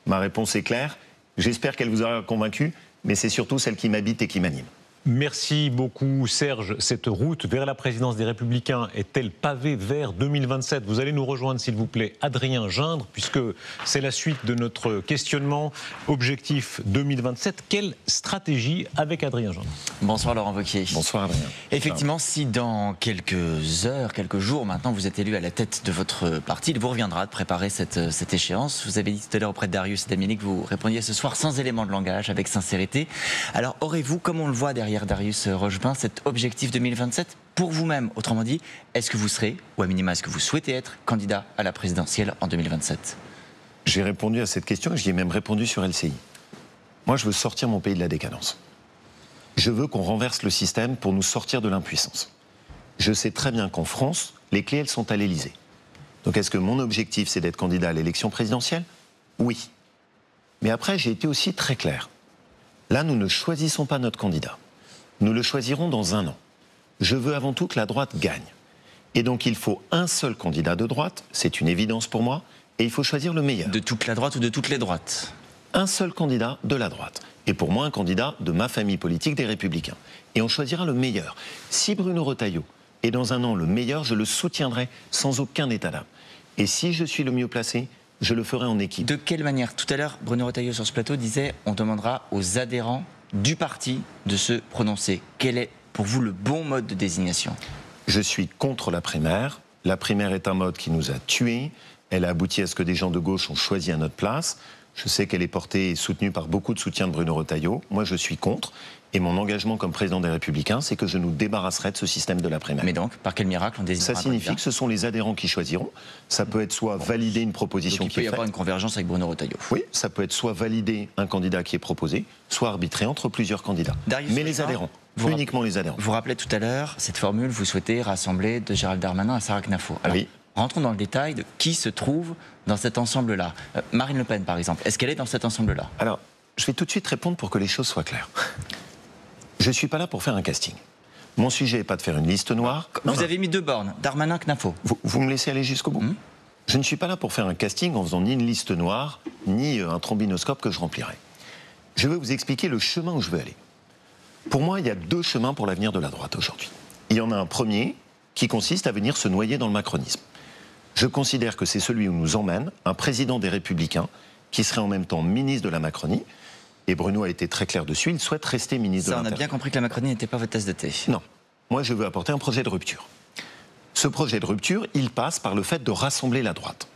Ma réponse est claire. J'espère qu'elle vous aura convaincu, mais c'est surtout celle qui m'habite et qui m'anime. Merci beaucoup Serge. Cette route vers la présidence des Républicains est-elle pavée vers 2027 ? Vous allez nous rejoindre s'il vous plaît Adrien Gindre, puisque c'est la suite de notre questionnement. Objectif 2027, quelle stratégie avec Adrien Gindre ? Bonsoir Laurent Wauquiez. Bonsoir Adrien. Effectivement, si dans quelques heures, quelques jours maintenant, vous êtes élu à la tête de votre parti, il vous reviendra de préparer cette échéance. Vous avez dit tout à l'heure auprès de Darius et d'Amélie que vous répondiez ce soir sans élément de langage, avec sincérité. Alors aurez-vous, comme on le voit derrière Darius Rochebin, cet objectif 2027 pour vous-même? Autrement dit, est-ce que vous serez, ou à minima, est-ce que vous souhaitez être candidat à la présidentielle en 2027 ? J'ai répondu à cette question et j'y ai même répondu sur LCI. Moi, je veux sortir mon pays de la décadence. Je veux qu'on renverse le système pour nous sortir de l'impuissance. Je sais très bien qu'en France, les clés, elles sont à l'Élysée. Donc est-ce que mon objectif, c'est d'être candidat à l'élection présidentielle ? Oui. Mais après, j'ai été aussi très clair. Là, nous ne choisissons pas notre candidat. Nous le choisirons dans 1 an. Je veux avant tout que la droite gagne. Et donc il faut un seul candidat de droite, c'est une évidence pour moi, et il faut choisir le meilleur. De toute la droite ou de toutes les droites ? Un seul candidat de la droite. Et pour moi, un candidat de ma famille politique des Républicains. Et on choisira le meilleur. Si Bruno Retailleau est dans 1 an le meilleur, je le soutiendrai sans aucun état d'âme. Et si je suis le mieux placé, je le ferai en équipe. De quelle manière ? Tout à l'heure, Bruno Retailleau sur ce plateau disait on demandera aux adhérents du parti de se prononcer. Quel est pour vous le bon mode de désignation ? Je suis contre la primaire. La primaire est un mode qui nous a tués. Elle a abouti à ce que des gens de gauche ont choisi à notre place. Je sais qu'elle est portée et soutenue par beaucoup de soutiens de Bruno Retailleau. Moi, je suis contre. Et mon engagement comme président des Républicains, c'est que je nous débarrasserai de ce système de la primaire. Mais donc, par quel miracle on désignera ? Ça signifie que ce sont les adhérents qui choisiront. Ça peut être soit valider une proposition qui est faite. Il peut y avoir une convergence avec Bruno Retailleau. Oui, ça peut être soit valider un candidat qui est proposé, soit arbitrer entre plusieurs candidats. Mais les adhérents, uniquement les adhérents. Vous rappelez tout à l'heure cette formule, vous souhaitez rassembler de Gérald Darmanin à Sarah Knafo. Alors, oui. Rentrons dans le détail de qui se trouve dans cet ensemble-là. Marine Le Pen, par exemple, est-ce qu'elle est dans cet ensemble-là ? Alors, je vais tout de suite répondre pour que les choses soient claires. Je ne suis pas là pour faire un casting. Mon sujet n'est pas de faire une liste noire. Vous avez mis 2 bornes, Darmanin, Knafo. Vous me laissez aller jusqu'au bout ? Je ne suis pas là pour faire un casting en faisant ni une liste noire, ni un trombinoscope que je remplirai. Je veux vous expliquer le chemin où je veux aller. Pour moi, il y a 2 chemins pour l'avenir de la droite aujourd'hui. Il y en a un premier qui consiste à venir se noyer dans le macronisme. Je considère que c'est celui où nous emmène un président des Républicains qui serait en même temps ministre de la Macronie. Et Bruno a été très clair dessus, il souhaite rester ministre de l'Intérieur. On a bien compris que la Macronie n'était pas votre tasse de thé. Non. Moi, je veux apporter un projet de rupture. Ce projet de rupture, il passe par le fait de rassembler la droite.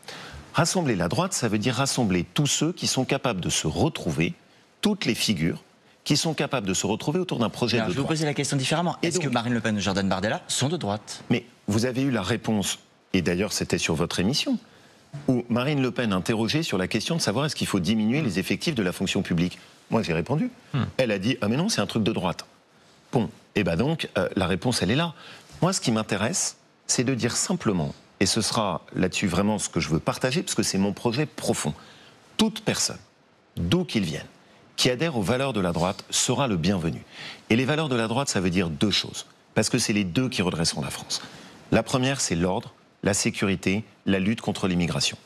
Rassembler la droite, ça veut dire rassembler tous ceux qui sont capables de se retrouver, toutes les figures qui sont capables de se retrouver autour d'un projet de droite. Je vais vous poser la question différemment. Est-ce que Marine Le Pen ou Jordan Bardella sont de droite ? Mais vous avez eu la réponse, et d'ailleurs c'était sur votre émission, où Marine Le Pen interrogeait sur la question de savoir est-ce qu'il faut diminuer les effectifs de la fonction publique. Moi j'ai répondu. Elle a dit « Ah mais non, c'est un truc de droite ». Bon, et bien donc la réponse elle est là. Moi ce qui m'intéresse, c'est de dire simplement, et ce sera là-dessus vraiment ce que je veux partager, parce que c'est mon projet profond, toute personne, d'où qu'il vienne, qui adhère aux valeurs de la droite sera le bienvenu. Et les valeurs de la droite, ça veut dire 2 choses, parce que c'est les 2 qui redresseront la France. La première, c'est l'ordre, la sécurité, la lutte contre l'immigration.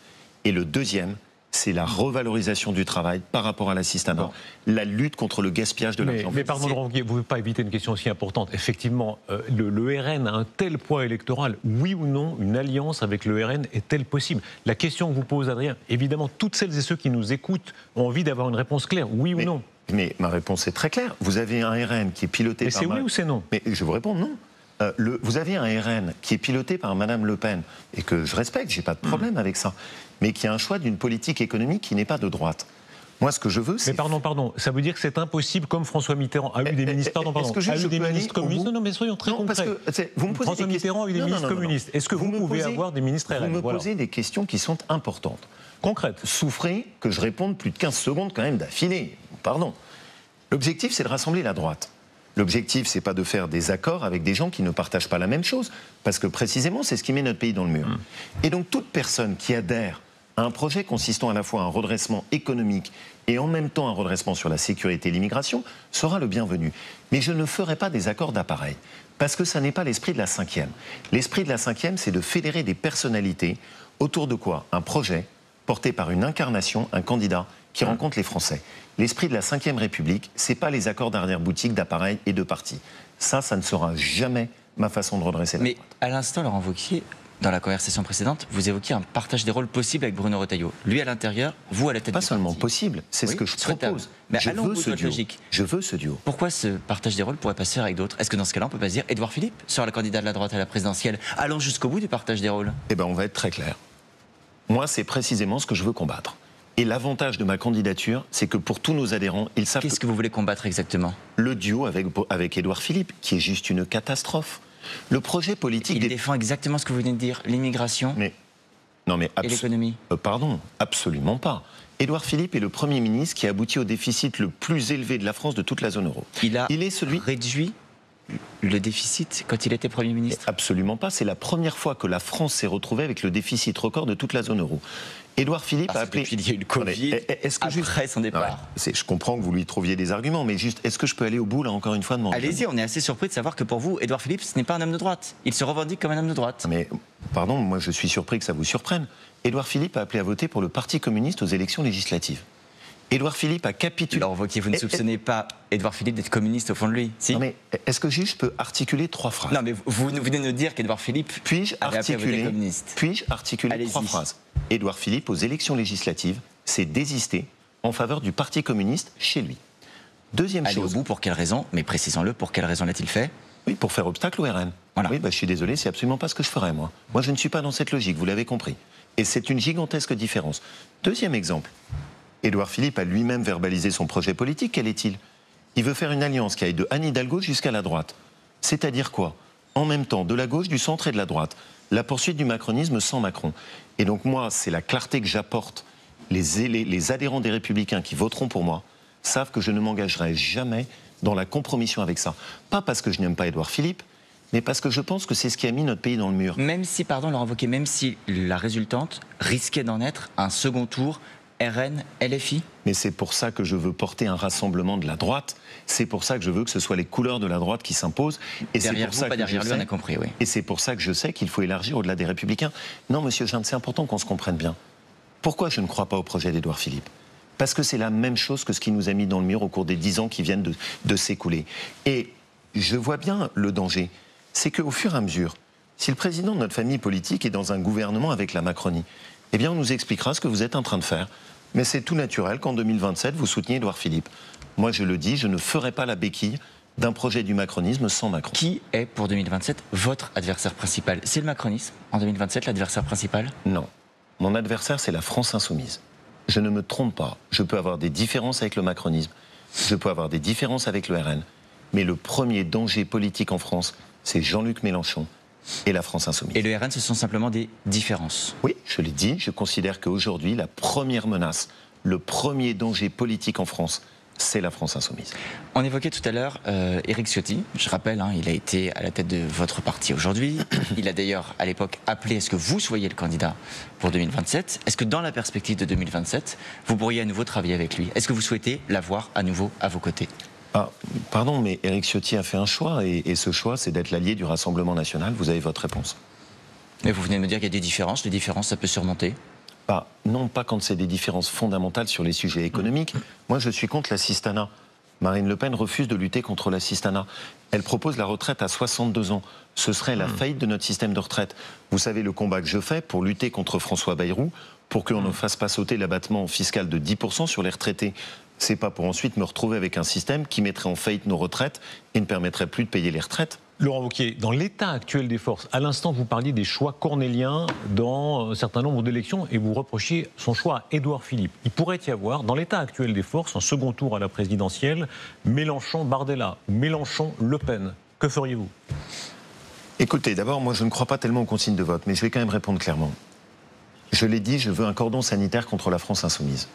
Et le deuxième, c'est la revalorisation du travail par rapport à l'assistanat, la lutte contre le gaspillage de l'argent. Mais pardon, Laurent Wauquiez, vous ne pouvez pas éviter une question aussi importante. Effectivement, le RN a un tel poids électoral. Oui ou non, une alliance avec le RN est-elle possible ? La question que vous pose Adrien, évidemment, toutes celles et ceux qui nous écoutent ont envie d'avoir une réponse claire, oui ou non. Mais ma réponse est très claire. Vous avez un RN qui est piloté par... Mais c'est oui ou c'est non ? Mais je vous réponds non. vous avez un RN qui est piloté par Madame Le Pen, et que je respecte, j'ai pas de problème avec ça, mais qui a un choix d'une politique économique qui n'est pas de droite. Moi, ce que je veux, c'est... Mais pardon, ça veut dire que c'est impossible, comme François Mitterrand a eu des ministres... Pardon, a eu des ministres communistes. Non, mais soyons très concrets. François Mitterrand a eu des ministres communistes. Est-ce que vous pouvez avoir des ministres RN? Vous me posez des questions qui sont importantes. Concrètes. Souffrez que je réponde plus de 15 secondes quand même d'affilée. Pardon. L'objectif, c'est de rassembler la droite. L'objectif, c'est pas de faire des accords avec des gens qui ne partagent pas la même chose, parce que précisément, c'est ce qui met notre pays dans le mur. Et donc, toute personne qui adhère à un projet consistant à la fois à un redressement économique et en même temps un redressement sur la sécurité et l'immigration sera le bienvenu. Mais je ne ferai pas des accords d'appareil, parce que ça n'est pas l'esprit de la 5e. L'esprit de la 5e, c'est de fédérer des personnalités autour de quoi? Un projet porté par une incarnation, un candidat qui rencontre les Français. L'esprit de la 5e République, c'est pas les accords d'arrière-boutique, d'appareil et de parti. Ça ne sera jamais ma façon de redresser la droite. Mais à l'instant, Laurent Wauquiez, dans la conversation précédente, vous évoquiez un partage des rôles possible avec Bruno Retailleau. Lui à l'intérieur, vous à la tête du parti. Pas seulement possible, c'est ce que je propose. Mais je veux ce duo. Logique. Je veux ce duo. Pourquoi ce partage des rôles pourrait pas se faire avec d'autres? Est-ce que dans ce cas-là, on peut pas se dire Édouard Philippe sera le candidat de la droite à la présidentielle? Allons jusqu'au bout du partage des rôles. Eh bien, on va être très clair. Moi, c'est précisément ce que je veux combattre. Et l'avantage de ma candidature, c'est que pour tous nos adhérents, ils savent... Qu'est-ce que vous voulez combattre exactement? Le duo avec Édouard Philippe, qui est juste une catastrophe. Le projet politique... Il défend exactement ce que vous venez de dire, l'immigration et l'économie. Pardon, absolument pas. Édouard Philippe est le Premier ministre qui a abouti au déficit le plus élevé de la France de toute la zone euro. Il est réduit le déficit quand il était Premier ministre? Absolument pas. C'est la première fois que la France s'est retrouvée avec le déficit record de toute la zone euro. Édouard Philippe a appelé... Il y a eu le Covid après son départ. Je comprends que vous lui trouviez des arguments, mais juste, est-ce que je peux aller au bout, là, encore une fois, de mon... Allez-y, on est assez surpris de savoir que pour vous, Édouard Philippe, ce n'est pas un homme de droite. Il se revendique comme un homme de droite. Mais, pardon, moi je suis surpris que ça vous surprenne. Édouard Philippe a appelé à voter pour le Parti communiste aux élections législatives. Édouard Philippe a capitulé... Alors, vous ne soupçonnez pas Édouard Philippe d'être communiste au fond de lui, si? Non, mais est-ce que je peux articuler 3 phrases? Non, mais vous venez de nous dire qu'Édouard Philippe Puis-je articuler 3 phrases? Édouard Philippe, aux élections législatives, s'est désisté en faveur du Parti communiste chez lui. Deuxième chose... Allez au bout, pour quelle raison? Mais précisons-le, pour quelle raison l'a-t-il fait? Oui, pour faire obstacle au RN. Voilà. Oui, je suis désolé, c'est absolument pas ce que je ferais, moi. Moi, je ne suis pas dans cette logique, vous l'avez compris. Et c'est une gigantesque différence. Deuxième exemple. Édouard Philippe a lui-même verbalisé son projet politique. Quel est-il? Il veut faire une alliance qui aille de Anne Hidalgo jusqu'à la droite. C'est-à-dire quoi? En même temps, de la gauche, du centre et de la droite. La poursuite du macronisme sans Macron. Et donc moi, c'est la clarté que j'apporte. Les adhérents des Républicains qui voteront pour moi savent que je ne m'engagerai jamais dans la compromission avec ça. Pas parce que je n'aime pas Édouard Philippe, mais parce que je pense que c'est ce qui a mis notre pays dans le mur. Même si, pardon, Laurent Wauquiez, même si la résultante risquait d'en être un second tour RN, LFI? Mais c'est pour ça que je veux porter un rassemblement de la droite. C'est pour ça que je veux que ce soit les couleurs de la droite qui s'imposent. Et derrière c'est pour vous, ça pas que derrière lui, on a compris, oui. Et c'est pour ça que je sais qu'il faut élargir au-delà des Républicains. Non, monsieur Jeanne, c'est important qu'on se comprenne bien. Pourquoi je ne crois pas au projet d'Édouard Philippe? Parce que c'est la même chose que ce qui nous a mis dans le mur au cours des 10 ans qui viennent de s'écouler. Et je vois bien le danger. C'est qu'au fur et à mesure, si le président de notre famille politique est dans un gouvernement avec la Macronie, eh bien on nous expliquera ce que vous êtes en train de faire. Mais c'est tout naturel qu'en 2027, vous souteniez Édouard Philippe. Moi, je le dis, je ne ferai pas la béquille d'un projet du macronisme sans Macron. Qui est, pour 2027, votre adversaire principal? C'est le macronisme, en 2027, l'adversaire principal? Non. Mon adversaire, c'est la France insoumise. Je ne me trompe pas. Je peux avoir des différences avec le macronisme. Je peux avoir des différences avec le RN. Mais le premier danger politique en France, c'est Jean-Luc Mélenchon et la France insoumise. Et le RN, ce sont simplement des différences? Oui, je l'ai dit, je considère qu'aujourd'hui, la première menace, le premier danger politique en France, c'est la France insoumise. On évoquait tout à l'heure Éric Ciotti, je rappelle, il a été à la tête de votre parti aujourd'hui. Il a d'ailleurs, à l'époque, appelé à ce que vous soyez le candidat pour 2027. Est-ce que dans la perspective de 2027, vous pourriez à nouveau travailler avec lui? Est-ce que vous souhaitez l'avoir à nouveau à vos côtés? Pardon, mais Éric Ciotti a fait un choix, et ce choix, c'est d'être l'allié du Rassemblement national. Vous avez votre réponse. Mais vous venez de me dire qu'il y a des différences. Les différences, ça peut surmonter? Non, pas quand c'est des différences fondamentales sur les sujets économiques. Moi, je suis contre l'assistanat. Marine Le Pen refuse de lutter contre l'assistanat. Elle propose la retraite à 62 ans. Ce serait la faillite de notre système de retraite. Vous savez le combat que je fais pour lutter contre François Bayrou, pour qu'on ne fasse pas sauter l'abattement fiscal de 10% sur les retraités. C'est pas pour ensuite me retrouver avec un système qui mettrait en faillite nos retraites et ne permettrait plus de payer les retraites. Laurent Wauquiez, dans l'état actuel des forces, à l'instant vous parliez des choix cornéliens dans un certain nombre d'élections et vous reprochiez son choix à Édouard Philippe. Il pourrait y avoir, dans l'état actuel des forces, un second tour à la présidentielle, Mélenchon-Bardella ou Mélenchon-Le Pen. Que feriez-vous? Écoutez, d'abord, moi je ne crois pas tellement aux consignes de vote, mais je vais quand même répondre clairement. Je l'ai dit, je veux un cordon sanitaire contre la France insoumise.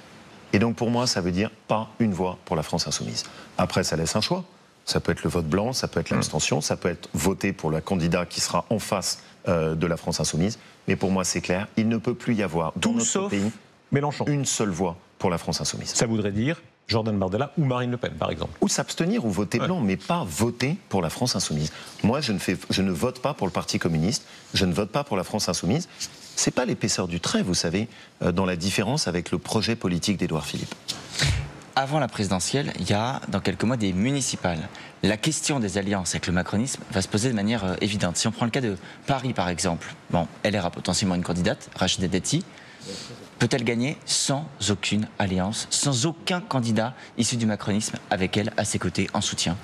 Et donc pour moi, ça veut dire pas une voix pour la France insoumise. Après, ça laisse un choix. Ça peut être le vote blanc, ça peut être l'abstention, ça peut être voter pour le candidat qui sera en face de la France insoumise. Mais pour moi, c'est clair, il ne peut plus y avoir dans notre pays Mélenchon. Une seule voie pour la France insoumise. Ça voudrait dire Jordan Bardella ou Marine Le Pen, par exemple. Ou s'abstenir ou voter blanc, mais pas voter pour la France insoumise. Moi, je ne vote pas pour le Parti communiste, je ne vote pas pour la France insoumise. C'est pas l'épaisseur du trait, vous savez, dans la différence avec le projet politique d'Édouard Philippe. Avant la présidentielle, il y a dans quelques mois des municipales. La question des alliances avec le macronisme va se poser de manière évidente. Si on prend le cas de Paris, par exemple, bon, LR a potentiellement une candidate, Rachida Dati. Peut-elle gagner sans aucune alliance, sans aucun candidat issu du macronisme avec elle à ses côtés en soutien?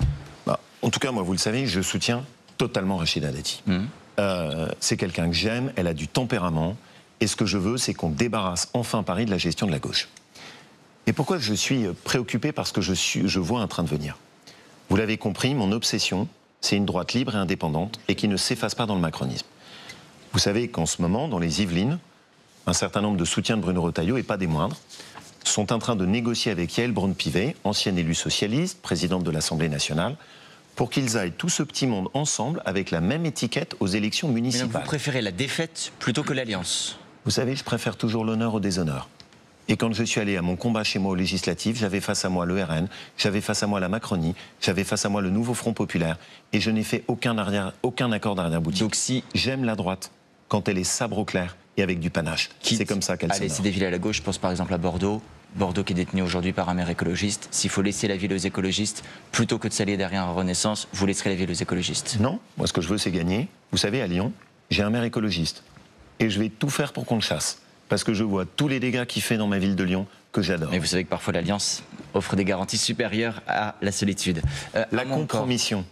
En tout cas, moi, vous le savez, je soutiens totalement Rachida Dati. C'est quelqu'un que j'aime, elle a du tempérament, et ce que je veux, c'est qu'on débarrasse enfin Paris de la gestion de la gauche. Et pourquoi je suis préoccupé? Parce que je vois un train de venir. Vous l'avez compris, mon obsession, c'est une droite libre et indépendante et qui ne s'efface pas dans le macronisme. Vous savez qu'en ce moment, dans les Yvelines, un certain nombre de soutiens de Bruno Retailleau, et pas des moindres, sont en train de négocier avec Yaël Braun-Pivet, ancienne élue socialiste, présidente de l'Assemblée nationale, pour qu'ils aillent tout ce petit monde ensemble avec la même étiquette aux élections municipales. Mais donc vous préférez la défaite plutôt que l'alliance? Vous savez, je préfère toujours l'honneur au déshonneur. Et quand je suis allé à mon combat chez moi aux législatives, j'avais face à moi le RN, j'avais face à moi la Macronie, j'avais face à moi le nouveau Front Populaire, et je n'ai fait aucun accord d'arrière-boutique. Donc si j'aime la droite quand elle est sabre au clair et avec du panache, c'est comme ça qu'elle s'honore. Laisser des villes à la gauche, je pense par exemple à Bordeaux. Bordeaux qui est détenu aujourd'hui par un maire écologiste. S'il faut laisser la ville aux écologistes, plutôt que de s'allier derrière un Renaissance, vous laisserez la ville aux écologistes? Non, moi ce que je veux c'est gagner. Vous savez, à Lyon, j'ai un maire écologiste. Et je vais tout faire pour qu'on le chasse. Parce que je vois tous les dégâts qu'il fait dans ma ville de Lyon, que j'adore. Mais vous savez que parfois l'Alliance offre des garanties supérieures à la solitude. La compromission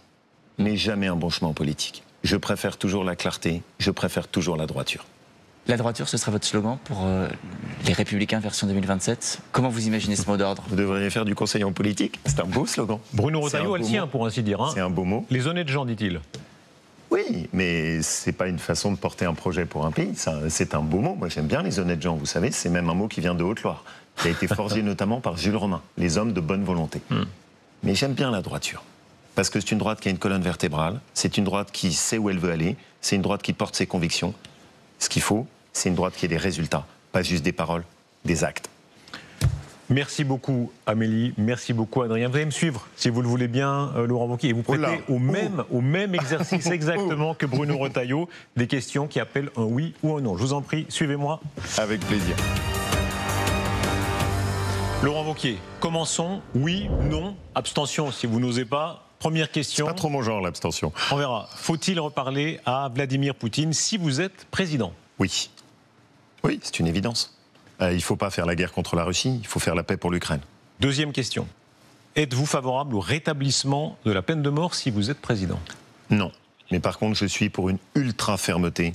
n'est jamais un bon chemin politique. Je préfère toujours la clarté, je préfère toujours la droiture. La droiture, ce sera votre slogan pour les Républicains version 2027. Comment vous imaginez ce mot d'ordre? Vous devriez faire du conseil en politique. C'est un beau slogan. Bruno Retailleau, elle tient, pour ainsi dire. Hein. C'est un beau mot. Les honnêtes gens, dit-il. Oui, mais c'est pas une façon de porter un projet pour un pays. C'est un beau mot. Moi, j'aime bien les honnêtes gens. Vous savez, c'est même un mot qui vient de Haute-Loire, qui a été forgé notamment par Jules Romain, les hommes de bonne volonté. Mais j'aime bien la droiture. Parce que c'est une droite qui a une colonne vertébrale, c'est une droite qui sait où elle veut aller, c'est une droite qui porte ses convictions. Ce qu'il faut, c'est une droite qui ait des résultats, pas juste des paroles, des actes. Merci beaucoup Amélie, merci beaucoup Adrien. Vous allez me suivre, si vous le voulez bien, Laurent Wauquiez, et vous prêtez au même exercice exactement que Bruno Retailleau, des questions qui appellent un oui ou un non. Je vous en prie, suivez-moi. Avec plaisir. Laurent Wauquiez, commençons. Oui, non, abstention si vous n'osez pas. Première question. C'est pas trop mon genre l'abstention. On verra. Faut-il reparler à Vladimir Poutine si vous êtes président? Oui. Oui, c'est une évidence. Il ne faut pas faire la guerre contre la Russie, il faut faire la paix pour l'Ukraine. Deuxième question. Êtes-vous favorable au rétablissement de la peine de mort si vous êtes président? Non. Mais par contre, je suis pour une ultra fermeté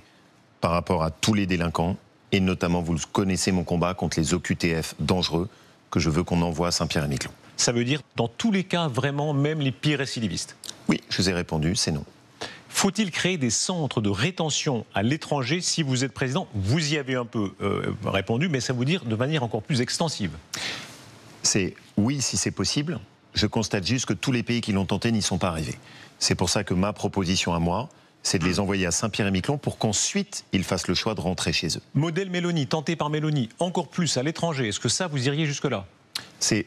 par rapport à tous les délinquants, et notamment, vous connaissez mon combat contre les OQTF dangereux que je veux qu'on envoie à Saint-Pierre-et-Miquelon. Ça veut dire, dans tous les cas, vraiment, même les pires récidivistes? Oui, je vous ai répondu, c'est non. Faut-il créer des centres de rétention à l'étranger si vous êtes président? Vous y avez un peu répondu, mais ça veut dire de manière encore plus extensive. C'est oui si c'est possible. Je constate juste que tous les pays qui l'ont tenté n'y sont pas arrivés. C'est pour ça que ma proposition à moi, c'est de les envoyer à Saint-Pierre-et-Miquelon pour qu'ensuite ils fassent le choix de rentrer chez eux. Modèle Mélanie, tenté par Mélanie, encore plus à l'étranger. Est-ce que ça, vous iriez jusque-là? Si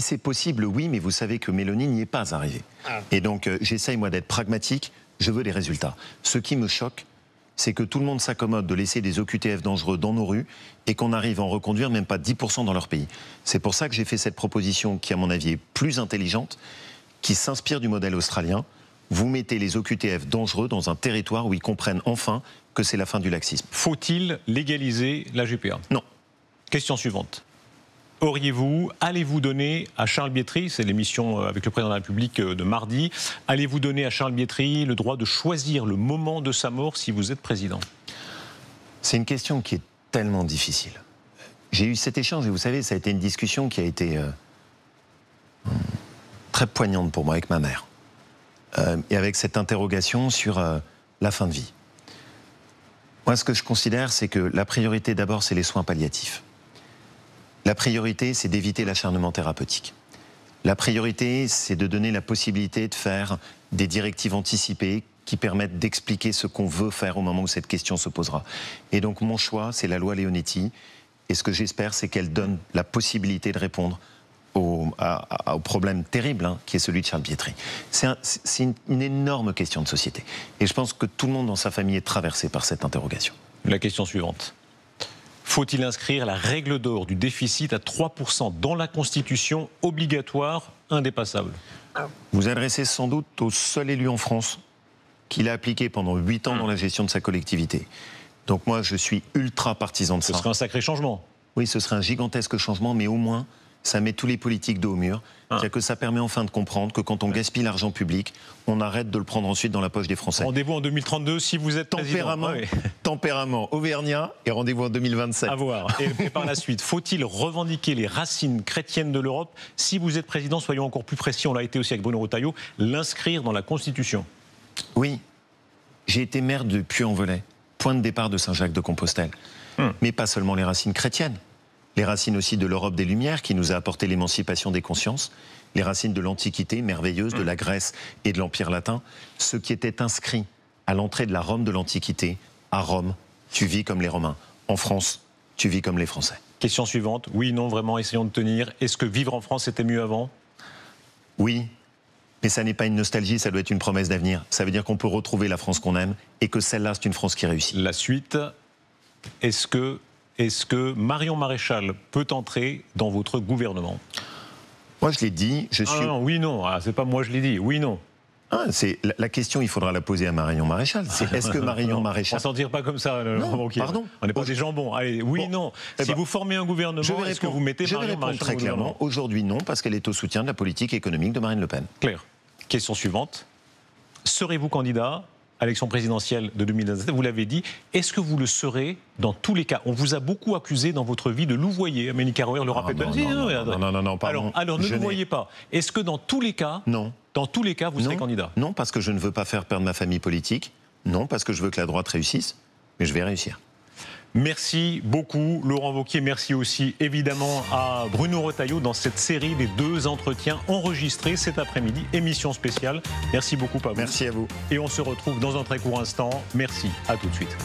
c'est possible, oui, mais vous savez que Mélanie n'y est pas arrivée. Et donc j'essaye moi d'être pragmatique. Je veux des résultats. Ce qui me choque, c'est que tout le monde s'accommode de laisser des OQTF dangereux dans nos rues et qu'on arrive à en reconduire même pas 10% dans leur pays. C'est pour ça que j'ai fait cette proposition qui, à mon avis, est plus intelligente, qui s'inspire du modèle australien. Vous mettez les OQTF dangereux dans un territoire où ils comprennent enfin que c'est la fin du laxisme. Faut-il légaliser la GPA? Non. Question suivante. allez-vous donner à Charles Bietri, c'est l'émission avec le président de la République de mardi, allez-vous donner à Charles Bietri le droit de choisir le moment de sa mort si vous êtes président? C'est une question qui est tellement difficile. J'ai eu cet échange et vous savez, ça a été une discussion qui a été très poignante pour moi avec ma mère. Et avec cette interrogation sur la fin de vie. Moi, ce que je considère, c'est que la priorité d'abord, c'est les soins palliatifs. La priorité, c'est d'éviter l'acharnement thérapeutique. La priorité, c'est de donner la possibilité de faire des directives anticipées qui permettent d'expliquer ce qu'on veut faire au moment où cette question se posera. Et donc, mon choix, c'est la loi Leonetti. Et ce que j'espère, c'est qu'elle donne la possibilité de répondre au problème terrible qui est celui de Charles Bietri. C'est une énorme question de société. Et je pense que tout le monde dans sa famille est traversé par cette interrogation. La question suivante. Faut-il inscrire la règle d'or du déficit à 3% dans la Constitution, obligatoire, indépassable? Vous adressez sans doute au seul élu en France qui l'a appliqué pendant 8 ans dans la gestion de sa collectivité. Donc moi, je suis ultra partisan de ça. Ce serait un sacré changement. Oui, ce serait un gigantesque changement, mais au moins, ça met tous les politiques dos au mur. C'est-à-dire que ça permet enfin de comprendre que quand on gaspille l'argent public, on arrête de le prendre ensuite dans la poche des Français. Rendez-vous en 2032 si vous êtes tempérament auvergnat et rendez-vous en 2027. À voir. Et par la suite, faut-il revendiquer les racines chrétiennes de l'Europe? Si vous êtes président, soyons encore plus précis, on l'a été aussi avec Bruno Retailleau, l'inscrire dans la Constitution. Oui. J'ai été maire de Puy-en-Velay, point de départ de Saint-Jacques-de-Compostelle. Mais pas seulement les racines chrétiennes. Les racines aussi de l'Europe des Lumières qui nous a apporté l'émancipation des consciences, les racines de l'Antiquité merveilleuse, de la Grèce et de l'Empire latin, ce qui était inscrit à l'entrée de la Rome de l'Antiquité. À Rome, tu vis comme les Romains. En France, tu vis comme les Français. Question suivante. Oui, non, vraiment, essayons de tenir. Est-ce que vivre en France était mieux avant? Oui, mais ça n'est pas une nostalgie, ça doit être une promesse d'avenir. Ça veut dire qu'on peut retrouver la France qu'on aime et que celle-là, c'est une France qui réussit. La suite, est-ce que Marion Maréchal peut entrer dans votre gouvernement? Moi, je l'ai dit, je suis... non, oui, non, c'est pas moi je l'ai dit, oui, non. C'est la question, il faudra la poser à Marion Maréchal. C'est est-ce que Marion Maréchal... On s'en tire pas comme ça, pardon. On n'est pas des jambons. Allez, oui, non. Si vous formez un gouvernement, est-ce que vous mettez Marion Maréchal très clairement. Aujourd'hui, non, parce qu'elle est au soutien de la politique économique de Marine Le Pen. Claire. Question suivante. Serez-vous candidat à l'élection présidentielle de 2017, vous l'avez dit, est-ce que vous le serez dans tous les cas? On vous a beaucoup accusé dans votre vie de louvoyer. Amélie Carrère le rappelle. Non, pardon. Alors ne louvoyez pas. Est-ce que dans tous les cas, dans tous les cas, vous serez candidat? Non, parce que je ne veux pas faire perdre ma famille politique. Non, parce que je veux que la droite réussisse. Mais je vais réussir. Merci beaucoup Laurent Wauquiez, merci aussi évidemment à Bruno Retailleau dans cette série des 2 entretiens enregistrés cet après-midi, émission spéciale. Merci beaucoup à vous. Merci à vous. Et on se retrouve dans un très court instant. Merci, à tout de suite.